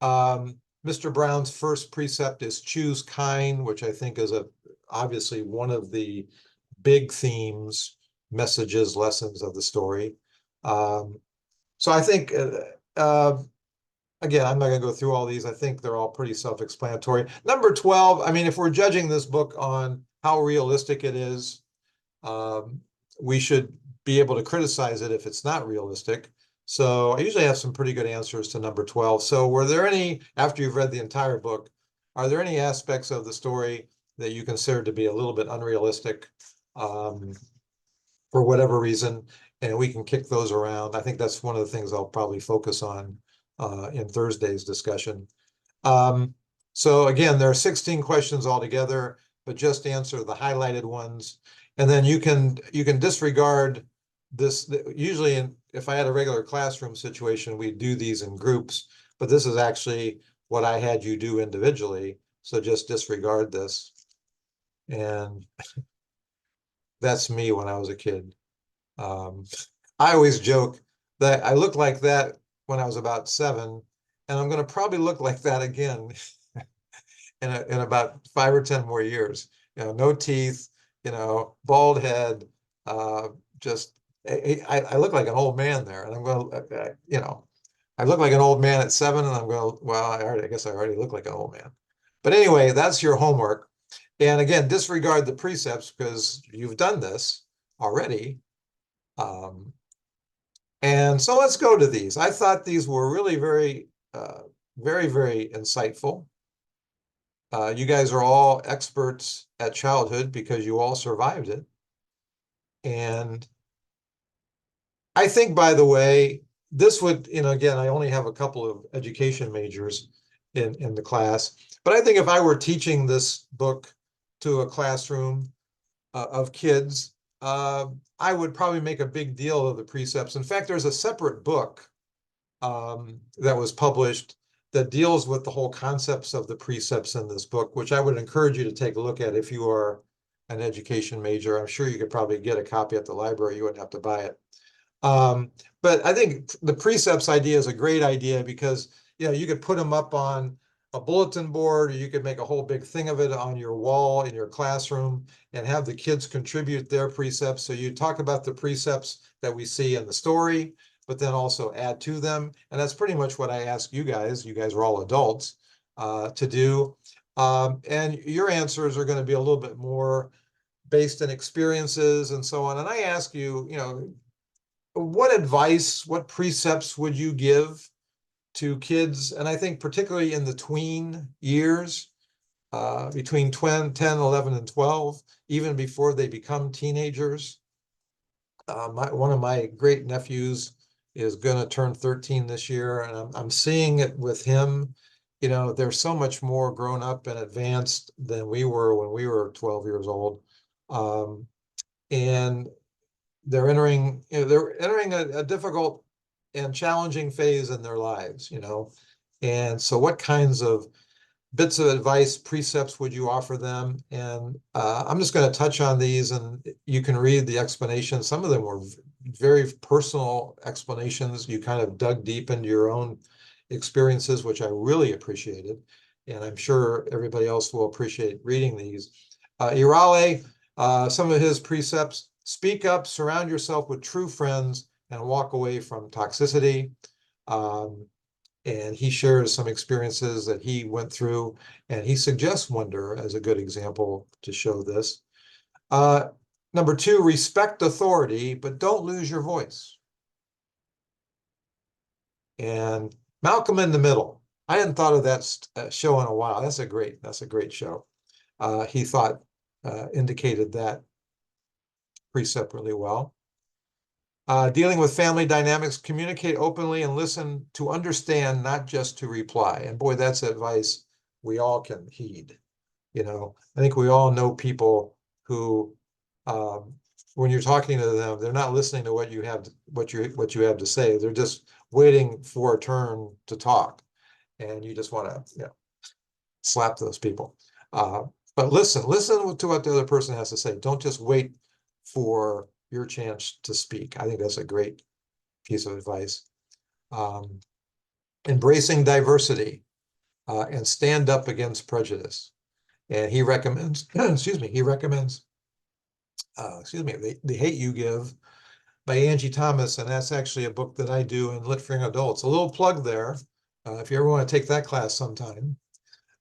Mr. Brown's first precept is choose kind, which I think is obviously one of the big themes, messages, lessons of the story. So I think, again, I'm not going to go through all these. I think they're all pretty self-explanatory. Number 12, I mean, if we're judging this book on how realistic it is, we should be able to criticize it if it's not realistic. So I usually have some pretty good answers to number 12. So were there any, after you've read the entire book, are there any aspects of the story that you consider to be a little bit unrealistic for whatever reason? And we can kick those around. I think that's one of the things I'll probably focus on in Thursday's discussion. So again, there are 16 questions altogether, but just answer the highlighted ones. And then you can disregard this. Usually, if I had a regular classroom situation, we do these in groups, but this is actually what I had you do individually. So just disregard this. And that's me when I was a kid. I always joke that I looked like that when I was about 7, and I'm going to probably look like that again in about 5 or 10 more years. You know, no teeth, you know, bald head, just I look like an old man there, and I'm going to, you know, I look like an old man at 7, and I'm going, well, I guess I already look like an old man. But anyway, that's your homework. And again, disregard the precepts because you've done this already. And so let's go to these. I thought these were really very, very insightful. You guys are all experts at childhood because you all survived it. And I think, by the way, this would, you know, again, I only have a couple of education majors in the class, but I think if I were teaching this book to a classroom of kids, I would probably make a big deal of the precepts. In fact, there's a separate book that was published that deals with the whole concepts of the precepts in this book, which I would encourage you to take a look at if you are an education major. I'm sure you could probably get a copy at the library. You wouldn't have to buy it. But I think the precepts idea is a great idea because, you know, you could put them up on a bulletin board, or you could make a whole big thing of it on your wall in your classroom and have the kids contribute their precepts. So you talk about the precepts that we see in the story, but then also add to them. And that's pretty much what I ask you guys. You guys are all adults to do. And your answers are going to be a little bit more based in experiences and so on. And I ask you, you know, what advice, what precepts would you give to kids? And I think particularly in the tween years, between 10, 11, and 12, even before they become teenagers. One of my great nephews is going to turn 13 this year, and I'm seeing it with him. You know, they're so much more grown up and advanced than we were when we were 12 years old. And they're entering, you know, they're entering a difficult and challenging phase in their lives, you know. And so what kinds of bits of advice, precepts would you offer them? And I'm just going to touch on these, and you can read the explanation. Some of them were very personal explanations. You kind of dug deep into your own experiences, which I really appreciated. And I'm sure everybody else will appreciate reading these. Irale, some of his precepts: speak up, surround yourself with true friends, and walk away from toxicity. And he shares some experiences that he went through, and he suggests wonder as a good example to show this. Number 2, respect authority, but don't lose your voice. And Malcolm in the Middle. I hadn't thought of that show in a while. That's a great show. he thought indicated that precept really well. Dealing with family dynamics, communicate openly and listen to understand, not just to reply. And boy, that's advice we all can heed. I think we all know people who, um, when you're talking to them, they're not listening to what you have to say. They're just waiting for a turn to talk, and you just want to, slap those people. But listen to what the other person has to say. Don't just wait for your chance to speak. I think that's a great piece of advice. Um, Embracing diversity and stand up against prejudice. And he recommends, excuse me, The Hate You Give by Angie Thomas. And that's actually a book that I do in Lit for Young Adults. A little plug there, if you ever want to take that class sometime.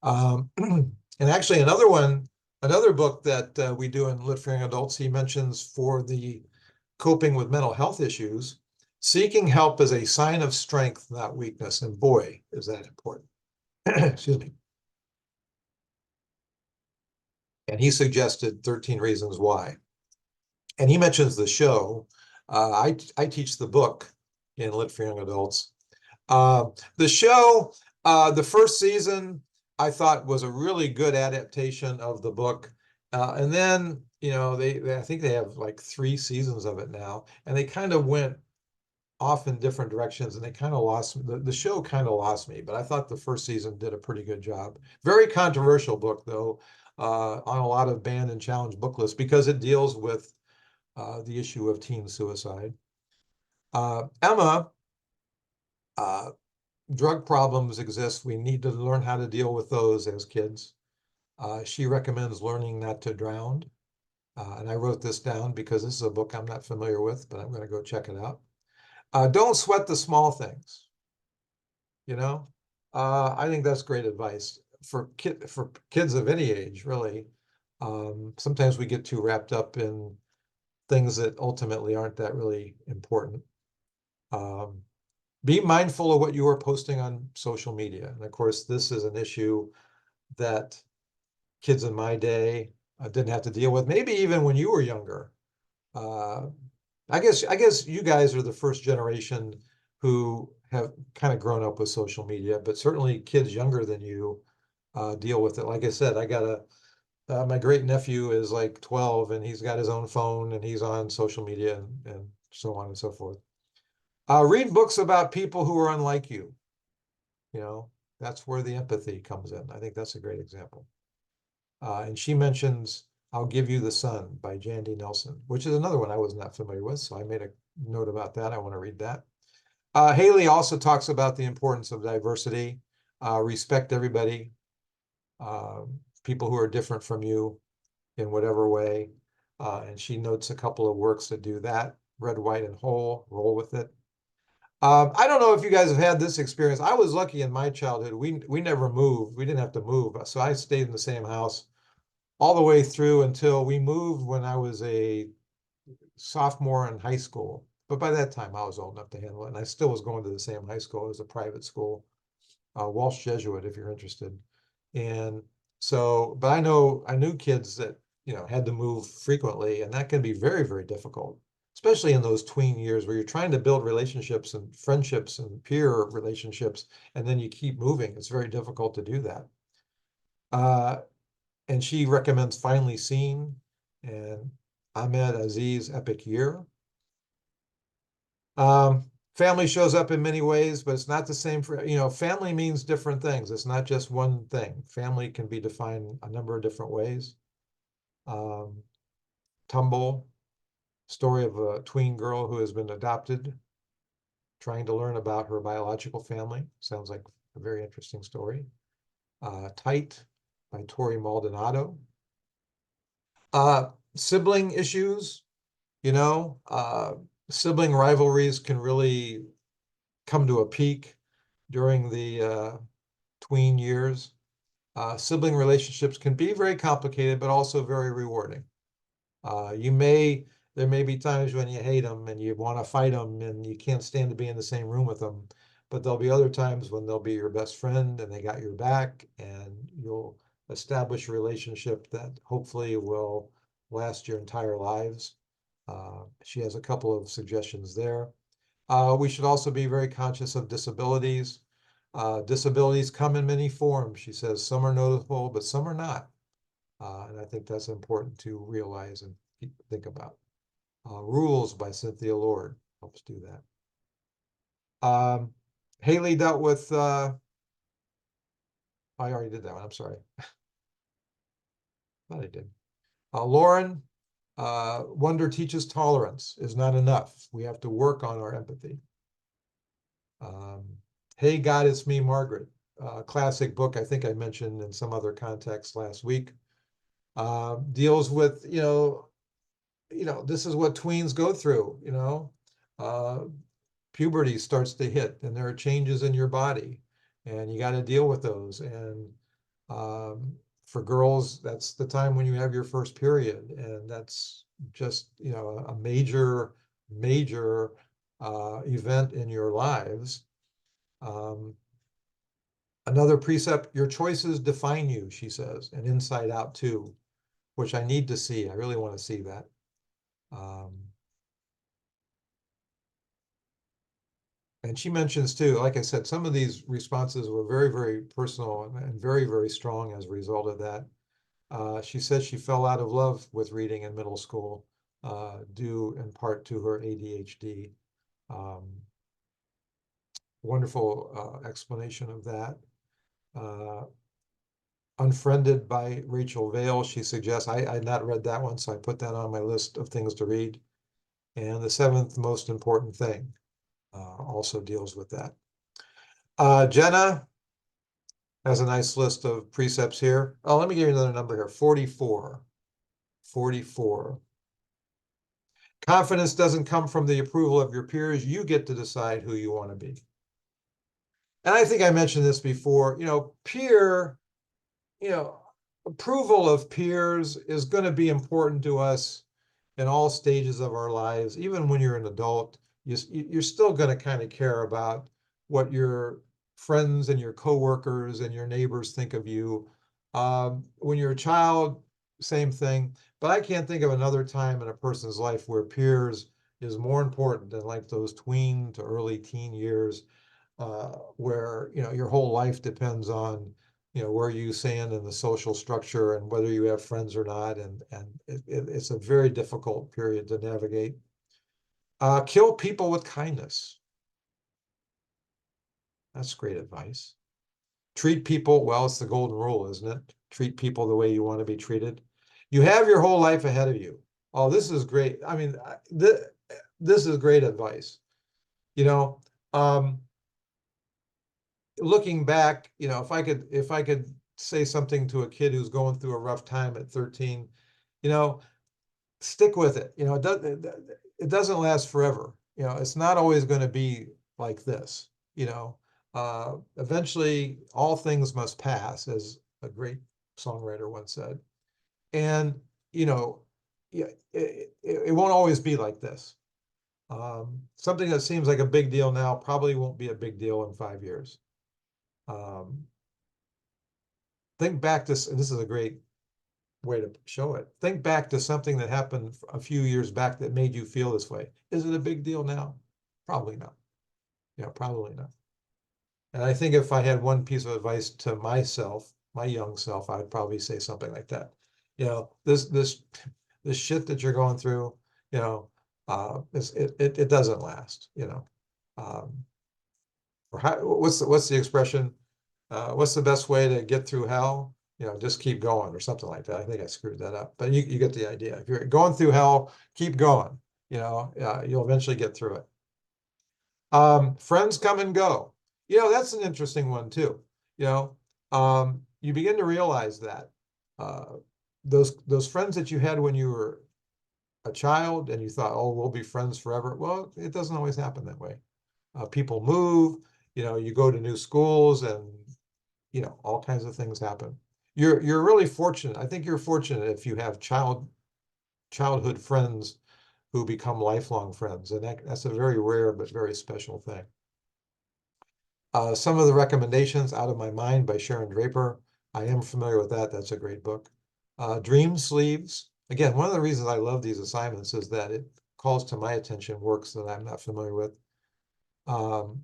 And actually another book that we do in Lit for Young Adults, he mentions for the coping with mental health issues, seeking help is a sign of strength, not weakness. And boy, is that important. Excuse me. And he suggested 13 reasons why. And he mentions the show. I teach the book in Lit for Young Adults. The show, the first season, I thought was a really good adaptation of the book. And then, I think they have like 3 seasons of it now, and they kind of went off in different directions, and they kind of lost the show kind of lost me, but I thought the first season did a pretty good job. Very controversial book, though, on a lot of banned and challenged book lists because it deals with the issue of teen suicide. Emma, drug problems exist. We need to learn how to deal with those as kids. She recommends learning not to drown. And I wrote this down because this is a book I'm not familiar with, but I'm going to go check it out. Don't sweat the small things. I think that's great advice for kids of any age, really. Sometimes we get too wrapped up in things that ultimately aren't that really important. Be mindful of what you are posting on social media. And of course, this is an issue that kids in my day didn't have to deal with, maybe even when you were younger. Uh, I guess you guys are the first generation who have kind of grown up with social media, but certainly kids younger than you deal with it. Like I said, my great nephew is like 12 and he's got his own phone and he's on social media and so on and so forth. Read books about people who are unlike you. That's where the empathy comes in. I think that's a great example. And she mentions I'll Give You the Sun by Jandy Nelson, which is another one I was not familiar with. So I made a note about that. I want to read that. Haley also talks about the importance of diversity, respect everybody, people who are different from you in whatever way. And she notes a couple of works that do that. Red, White, and Whole, roll with it. I don't know if you guys have had this experience. I was lucky in my childhood. We never moved. We didn't have to move. So I stayed in the same house all the way through until we moved when I was a sophomore in high school. But by that time, I was old enough to handle it. And I still was going to the same high school. It was a private school, Walsh Jesuit, if you're interested. And so, but I knew kids that, had to move frequently, and that can be very, very difficult, especially in those tween years where you're trying to build relationships and friendships and peer relationships, and then you keep moving. It's very difficult to do that. And she recommends Finally Seen and Ahmed Aziz's Epic Year. Family shows up in many ways, but it's not the same for, family means different things. It's not just one thing. Family can be defined a number of different ways. Tumble, story of a tween girl who has been adopted, trying to learn about her biological family. Sounds like a very interesting story. Tight by Tori Maldonado. Sibling issues, sibling rivalries can really come to a peak during the tween years. Sibling relationships can be very complicated, but also very rewarding. There may be times when you hate them and you want to fight them and you can't stand to be in the same room with them, but there'll be other times when they'll be your best friend and they got your back and you'll establish a relationship that hopefully will last your entire lives. She has a couple of suggestions there. We should also be very conscious of disabilities. Disabilities come in many forms. She says some are noticeable, but some are not. And I think that's important to realize and think about. Rules by Cynthia Lord helps do that. Haley dealt with, I already did that one, I'm sorry. Thought I did. Lauren, wonder teaches tolerance is not enough. We have to work on our empathy. Hey God, It's Me, Margaret. Classic book I think I mentioned in some other context last week. Deals with, this is what tweens go through, puberty starts to hit and there are changes in your body and you got to deal with those. And for girls, that's the time when you have your first period. And that's just, a major, major event in your lives. Another precept, your choices define you, she says, and inside out too, which I need to see. I really want to see that. And she mentions too, like I said, some of these responses were very, very personal and very, very strong as a result of that. She said she fell out of love with reading in middle school, due in part to her ADHD. Wonderful explanation of that. Unfriended by Rachel Vale, she suggests, I had not read that one, so I put that on my list of things to read. And the seventh most important thing also deals with that. Jenna has a nice list of precepts here. Oh, let me give you another number here, 44. 44. Confidence doesn't come from the approval of your peers. You get to decide who you want to be. And I think I mentioned this before, approval of peers is going to be important to us in all stages of our lives. Even when you're an adult, you're still going to kind of care about what your friends and your coworkers and your neighbors think of you. When you're a child, same thing. But I can't think of another time in a person's life where peers is more important than like those tween to early teen years, where your whole life depends on where you stand in the social structure and whether you have friends or not, and it's a very difficult period to navigate. Kill people with kindness. That's great advice. Treat people, well, it's the golden rule, isn't it? Treat people the way you want to be treated. You have your whole life ahead of you. Oh, this is great. I mean, this is great advice. Looking back, if I could say something to a kid who's going through a rough time at 13, stick with it. It doesn't last forever. It's not always going to be like this. Eventually all things must pass, as a great songwriter once said. And, yeah, it won't always be like this. Something that seems like a big deal now probably won't be a big deal in 5 years. Think back to, and this is a great way to show it. Think back to something that happened a few years back that made you feel this way. Is it a big deal now? Probably not. Probably not. And I think if I had one piece of advice to myself, my young self, I'd probably say something like that. This shit that you're going through, it doesn't last. Or what's the expression? What's the best way to get through hell? Just keep going, or something like that. I think I screwed that up, but you get the idea. If you're going through hell, keep going. You'll eventually get through it. Friends come and go. That's an interesting one too. You begin to realize that those friends that you had when you were a child and you thought, oh, we'll be friends forever. Well, it doesn't always happen that way. People move, you go to new schools, and all kinds of things happen. You're really fortunate. I think you're fortunate if you have childhood friends who become lifelong friends, and that's a very rare but very special thing. Some of the recommendations, Out of My Mind by Sharon Draper. I am familiar with that. That's a great book. Dream Sleeves. Again, one of the reasons I love these assignments is that it calls to my attention works that I'm not familiar with. Um,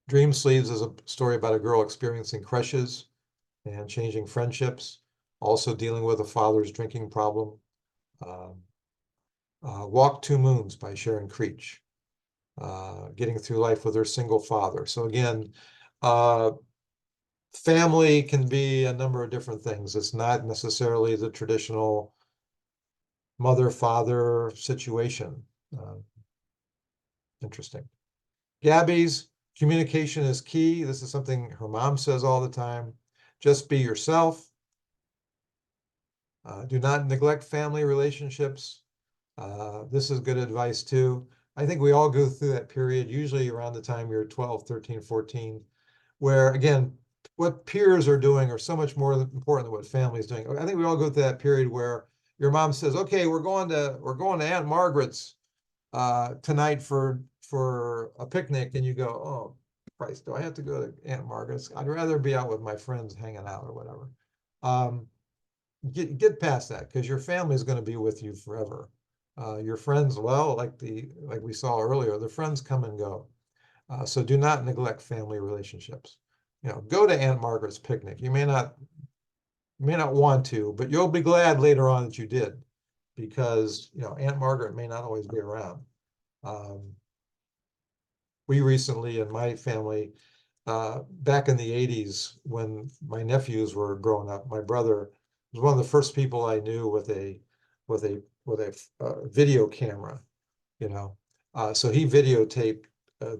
Dream Sleeves is a story about a girl experiencing crushes and changing friendships, also dealing with a father's drinking problem. Um, Walk Two Moons by Sharon Creech, getting through life with her single father. So again, uh, family can be a number of different things. It's not necessarily the traditional mother-father situation. Uh, Interesting. Gabby's communication is key. This is something her mom says all the time. Just be yourself. Do not neglect family relationships. This is good advice too. I think we all go through that period, usually around the time you're 12, 13, 14, where again, what peers are doing are so much more important than what family is doing. I think we all go through that period where your mom says, "Okay, we're going to Aunt Margaret's tonight for a picnic," and you go, "Oh, Christ, do I have to go to Aunt Margaret's? I'd rather be out with my friends hanging out or whatever." Um, get past that because your family is going to be with you forever. Your friends, well, like we saw earlier, the friends come and go. So do not neglect family relationships. Go to Aunt Margaret's picnic. You may not want to, but you'll be glad later on that you did, because Aunt Margaret may not always be around. Um, we recently in my family, back in the 80s, when my nephews were growing up, my brother was one of the first people I knew with a video camera, you know. So he videotaped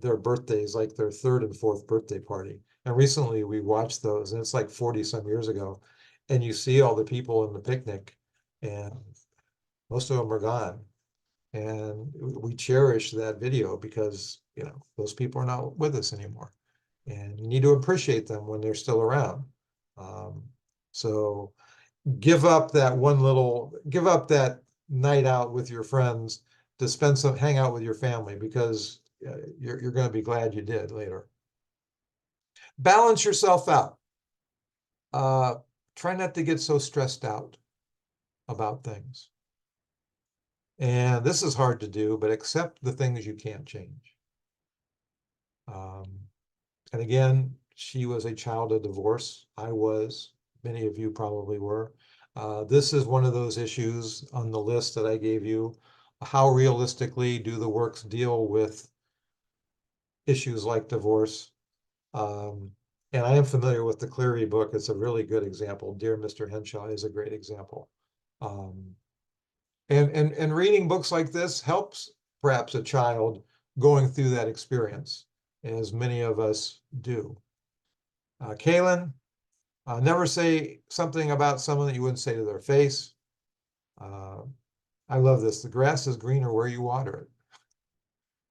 their birthdays, like their third and fourth birthday party. And recently we watched those, and it's like 40 some years ago. And you see all the people in the picnic, and most of them are gone. And we cherish that video because, those people are not with us anymore. And you need to appreciate them when they're still around. Um, so give up that night out with your friends to hang out with your family, because you're going to be glad you did later. Balance yourself out. Uh, Try not to get so stressed out about things. And this is hard to do, but accept the things you can't change. Um, and again, she was a child of divorce. I was. Many of you probably were. This is one of those issues on the list that I gave you. How realistically do the works deal with issues like divorce? Um, and I am familiar with the Cleary book. It's a really good example. Dear Mr. Henshaw is a great example. Um, and reading books like this helps perhaps a child going through that experience, as many of us do. Kaylin, never say something about someone that you wouldn't say to their face. Uh, I love this. The grass is greener where you water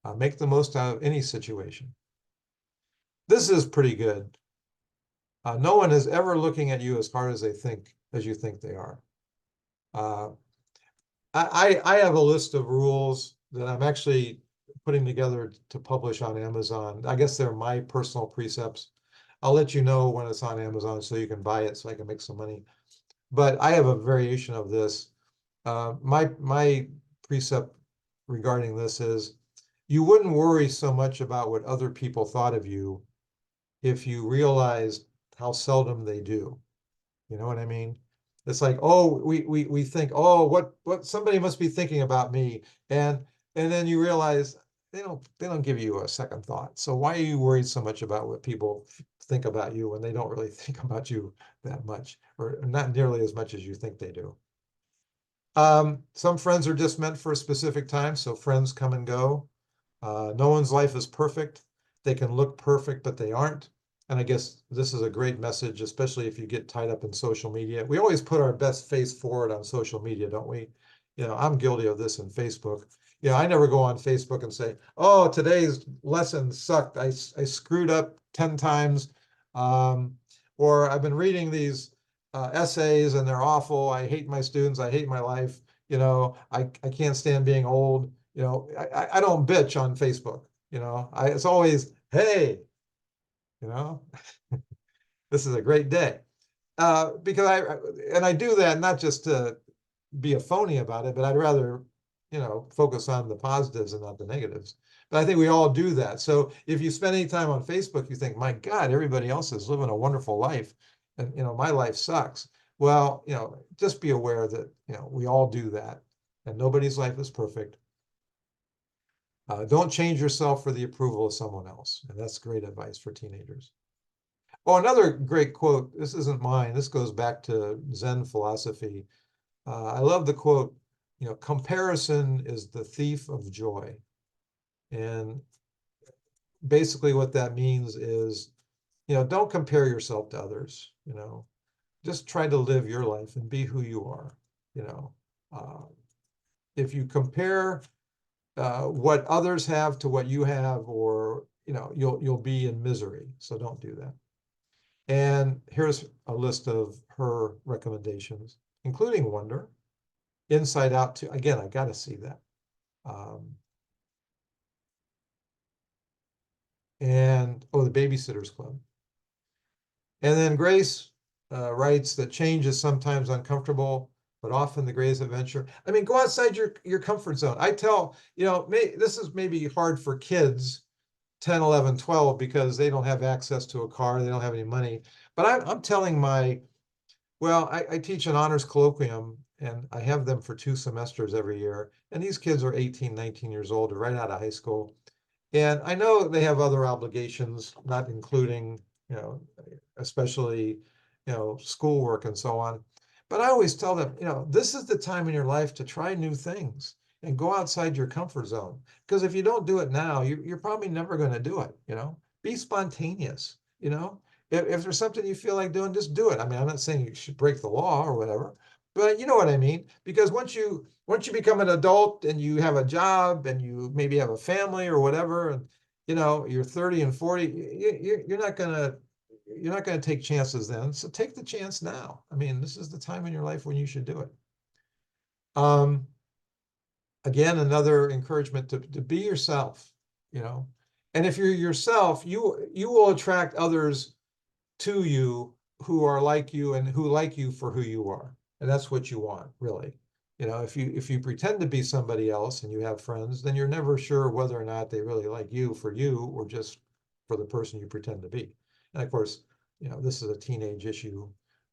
it. Make the most out of any situation. This is pretty good. No one is ever looking at you as hard as you think they are. Uh, I have a list of rules that I'm actually putting together to publish on Amazon. I guess they're my personal precepts. I'll let you know when it's on Amazon so you can buy it so I can make some money. But I have a variation of this. My precept regarding this is you wouldn't worry so much about what other people thought of you if you realized how seldom they do. You know what I mean? It's like, oh, we think, oh, what somebody must be thinking about me. And then you realize they don't give you a second thought. So why are you worried so much about what people think about you when they don't really think about you that much, or not nearly as much as you think they do? Some friends are just meant for a specific time, so friends come and go. No one's life is perfect. They can look perfect, but they aren't. And I guess this is a great message, especially if you get tied up in social media. We always put our best face forward on social media, don't we? I'm guilty of this in Facebook. I never go on Facebook and say, oh, today's lesson sucked. I screwed up 10 times. Um, or I've been reading these essays and they're awful. I hate my students. I hate my life. I can't stand being old. I don't bitch on Facebook. It's always, hey, you know, this is a great day. Because I do that not just to be a phony about it, but I'd rather, focus on the positives and not the negatives. But I think we all do that. So if you spend any time on Facebook, you think, my God, everybody else is living a wonderful life, and my life sucks. Well, just be aware that we all do that, and nobody's life is perfect. Don't change yourself for the approval of someone else, and that's great advice for teenagers. Oh, another great quote. This isn't mine. This goes back to Zen philosophy. I love the quote, comparison is the thief of joy. And basically what that means is, don't compare yourself to others, just try to live your life and be who you are, you know. Uh, if you compare what others have to what you have, or, you'll be in misery. So don't do that. And here's a list of her recommendations, including Wonder, Inside Out too. Again, I got to see that. And the Babysitter's Club. And then Grace writes that change is sometimes uncomfortable, but often the greatest adventure. I mean, go outside your comfort zone. I tell, this is maybe hard for kids 10, 11, 12, because they don't have access to a car, they don't have any money. But I'm telling I teach an honors colloquium, and I have them for 2 semesters every year. And these kids are 18, 19 years old, or right out of high school. And I know they have other obligations, not including, especially, schoolwork and so on. But I always tell them, this is the time in your life to try new things and go outside your comfort zone. Because if you don't do it now, you're probably never going to do it, Be spontaneous, If there's something you feel like doing, just do it. I mean, I'm not saying you should break the law or whatever, but you know what I mean? Because once you become an adult and you have a job and you maybe have a family or whatever, and you're 30 and 40, you're not gonna take chances then. So take the chance now. I mean, this is the time in your life when you should do it. Again, another encouragement to be yourself, And if you're yourself, you will attract others to you who are like you and who like you for who you are. And that's what you want, really. If you pretend to be somebody else and you have friends, then you're never sure whether or not they really like you for you, or just for the person you pretend to be. And of course, this is a teenage issue.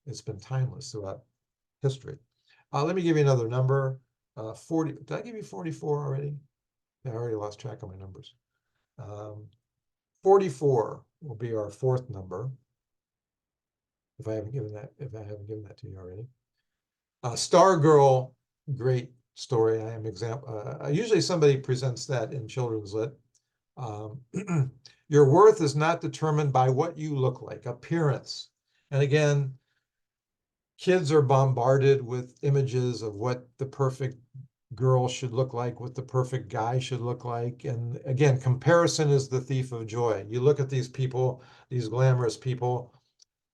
It's been timeless throughout history. Let me give you another number. 40. Did I give you 44 already? Yeah, I already lost track of my numbers. 44 will be our fourth number. If I haven't given that to you already. Stargirl, great story. Usually somebody presents that in children's lit. Your worth is not determined by what you look like, appearance. And again, kids are bombarded with images of what the perfect girl should look like, what the perfect guy should look like. And again, comparison is the thief of joy. You look at these people, these glamorous people,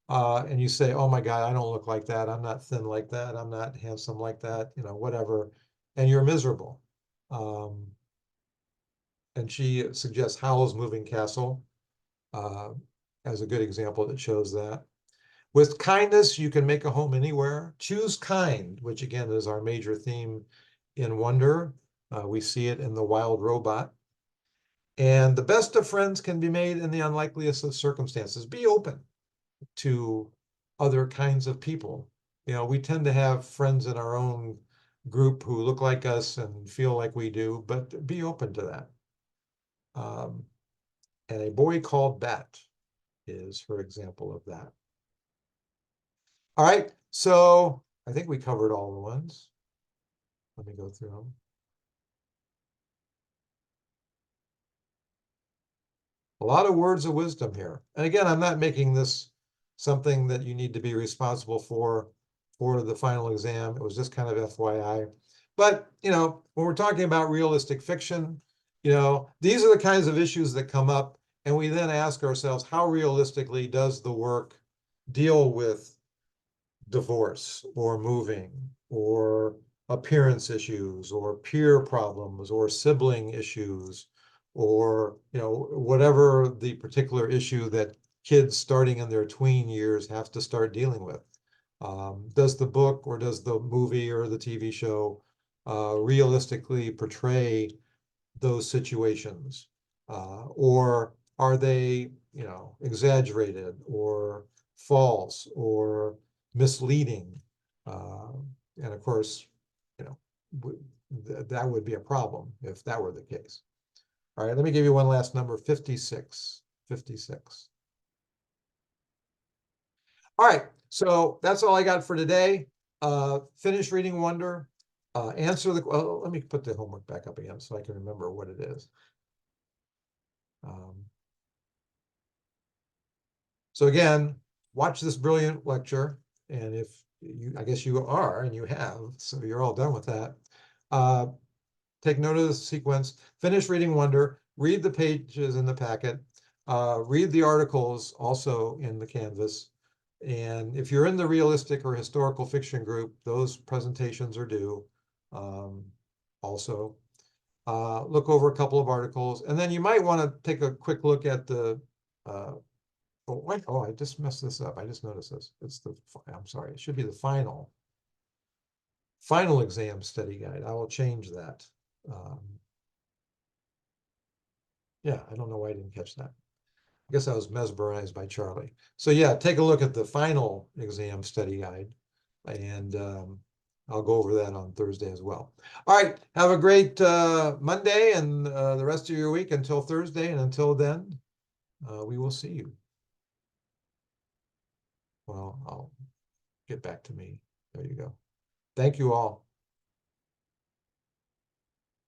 and you say, oh my God, I don't look like that. I'm not thin like that. I'm not handsome like that, whatever. And you're miserable. And she suggests Howl's Moving Castle as a good example that shows that. With kindness, you can make a home anywhere. Choose kind, which again is our major theme in Wonder. We see it in The Wild Robot. And the best of friends can be made in the unlikeliest of circumstances. Be open to other kinds of people. We tend to have friends in our own group who look like us and feel like we do, but be open to that. And A Boy Called Bet is her example of that. All right, so I think we covered all the ones. Let me go through them. A lot of words of wisdom here. And again, I'm not making this something that you need to be responsible for the final exam. It was just kind of FYI. But, when we're talking about realistic fiction, these are the kinds of issues that come up. And we then ask ourselves, how realistically does the work deal with divorce or moving or appearance issues or peer problems or sibling issues, or whatever the particular issue that kids starting in their tween years have to start dealing with. Does the book or does the movie or the TV show realistically portray those situations? Or are they, exaggerated or false or misleading? And of course, you know, that would be a problem if that were the case. All right, let me give you one last number, 56. 56. All right, so that's all I got for today. Finish reading Wonder. Well, let me put the homework back up again so I can remember what it is. Um, so again, watch this brilliant lecture, and if you, I guess you are, and you have, so you're all done with that. Uh, take note of the sequence, finish reading Wonder, read the pages in the packet, read the articles also in the Canvas. And if you're in the realistic or historical fiction group, those presentations are due also. Look over a couple of articles, and then you might want to take a quick look at the, I just messed this up. I just noticed this. I'm sorry, it should be the final exam study guide. I will change that. Um, yeah, I don't know why I didn't catch that. I guess I was mesmerized by Charlie. So yeah, take a look at the final exam study guide, and I'll go over that on Thursday as well. All right, have a great Monday and the rest of your week until Thursday, and until then, we will see you. Well, I'll get back to me. There you go. Thank you all.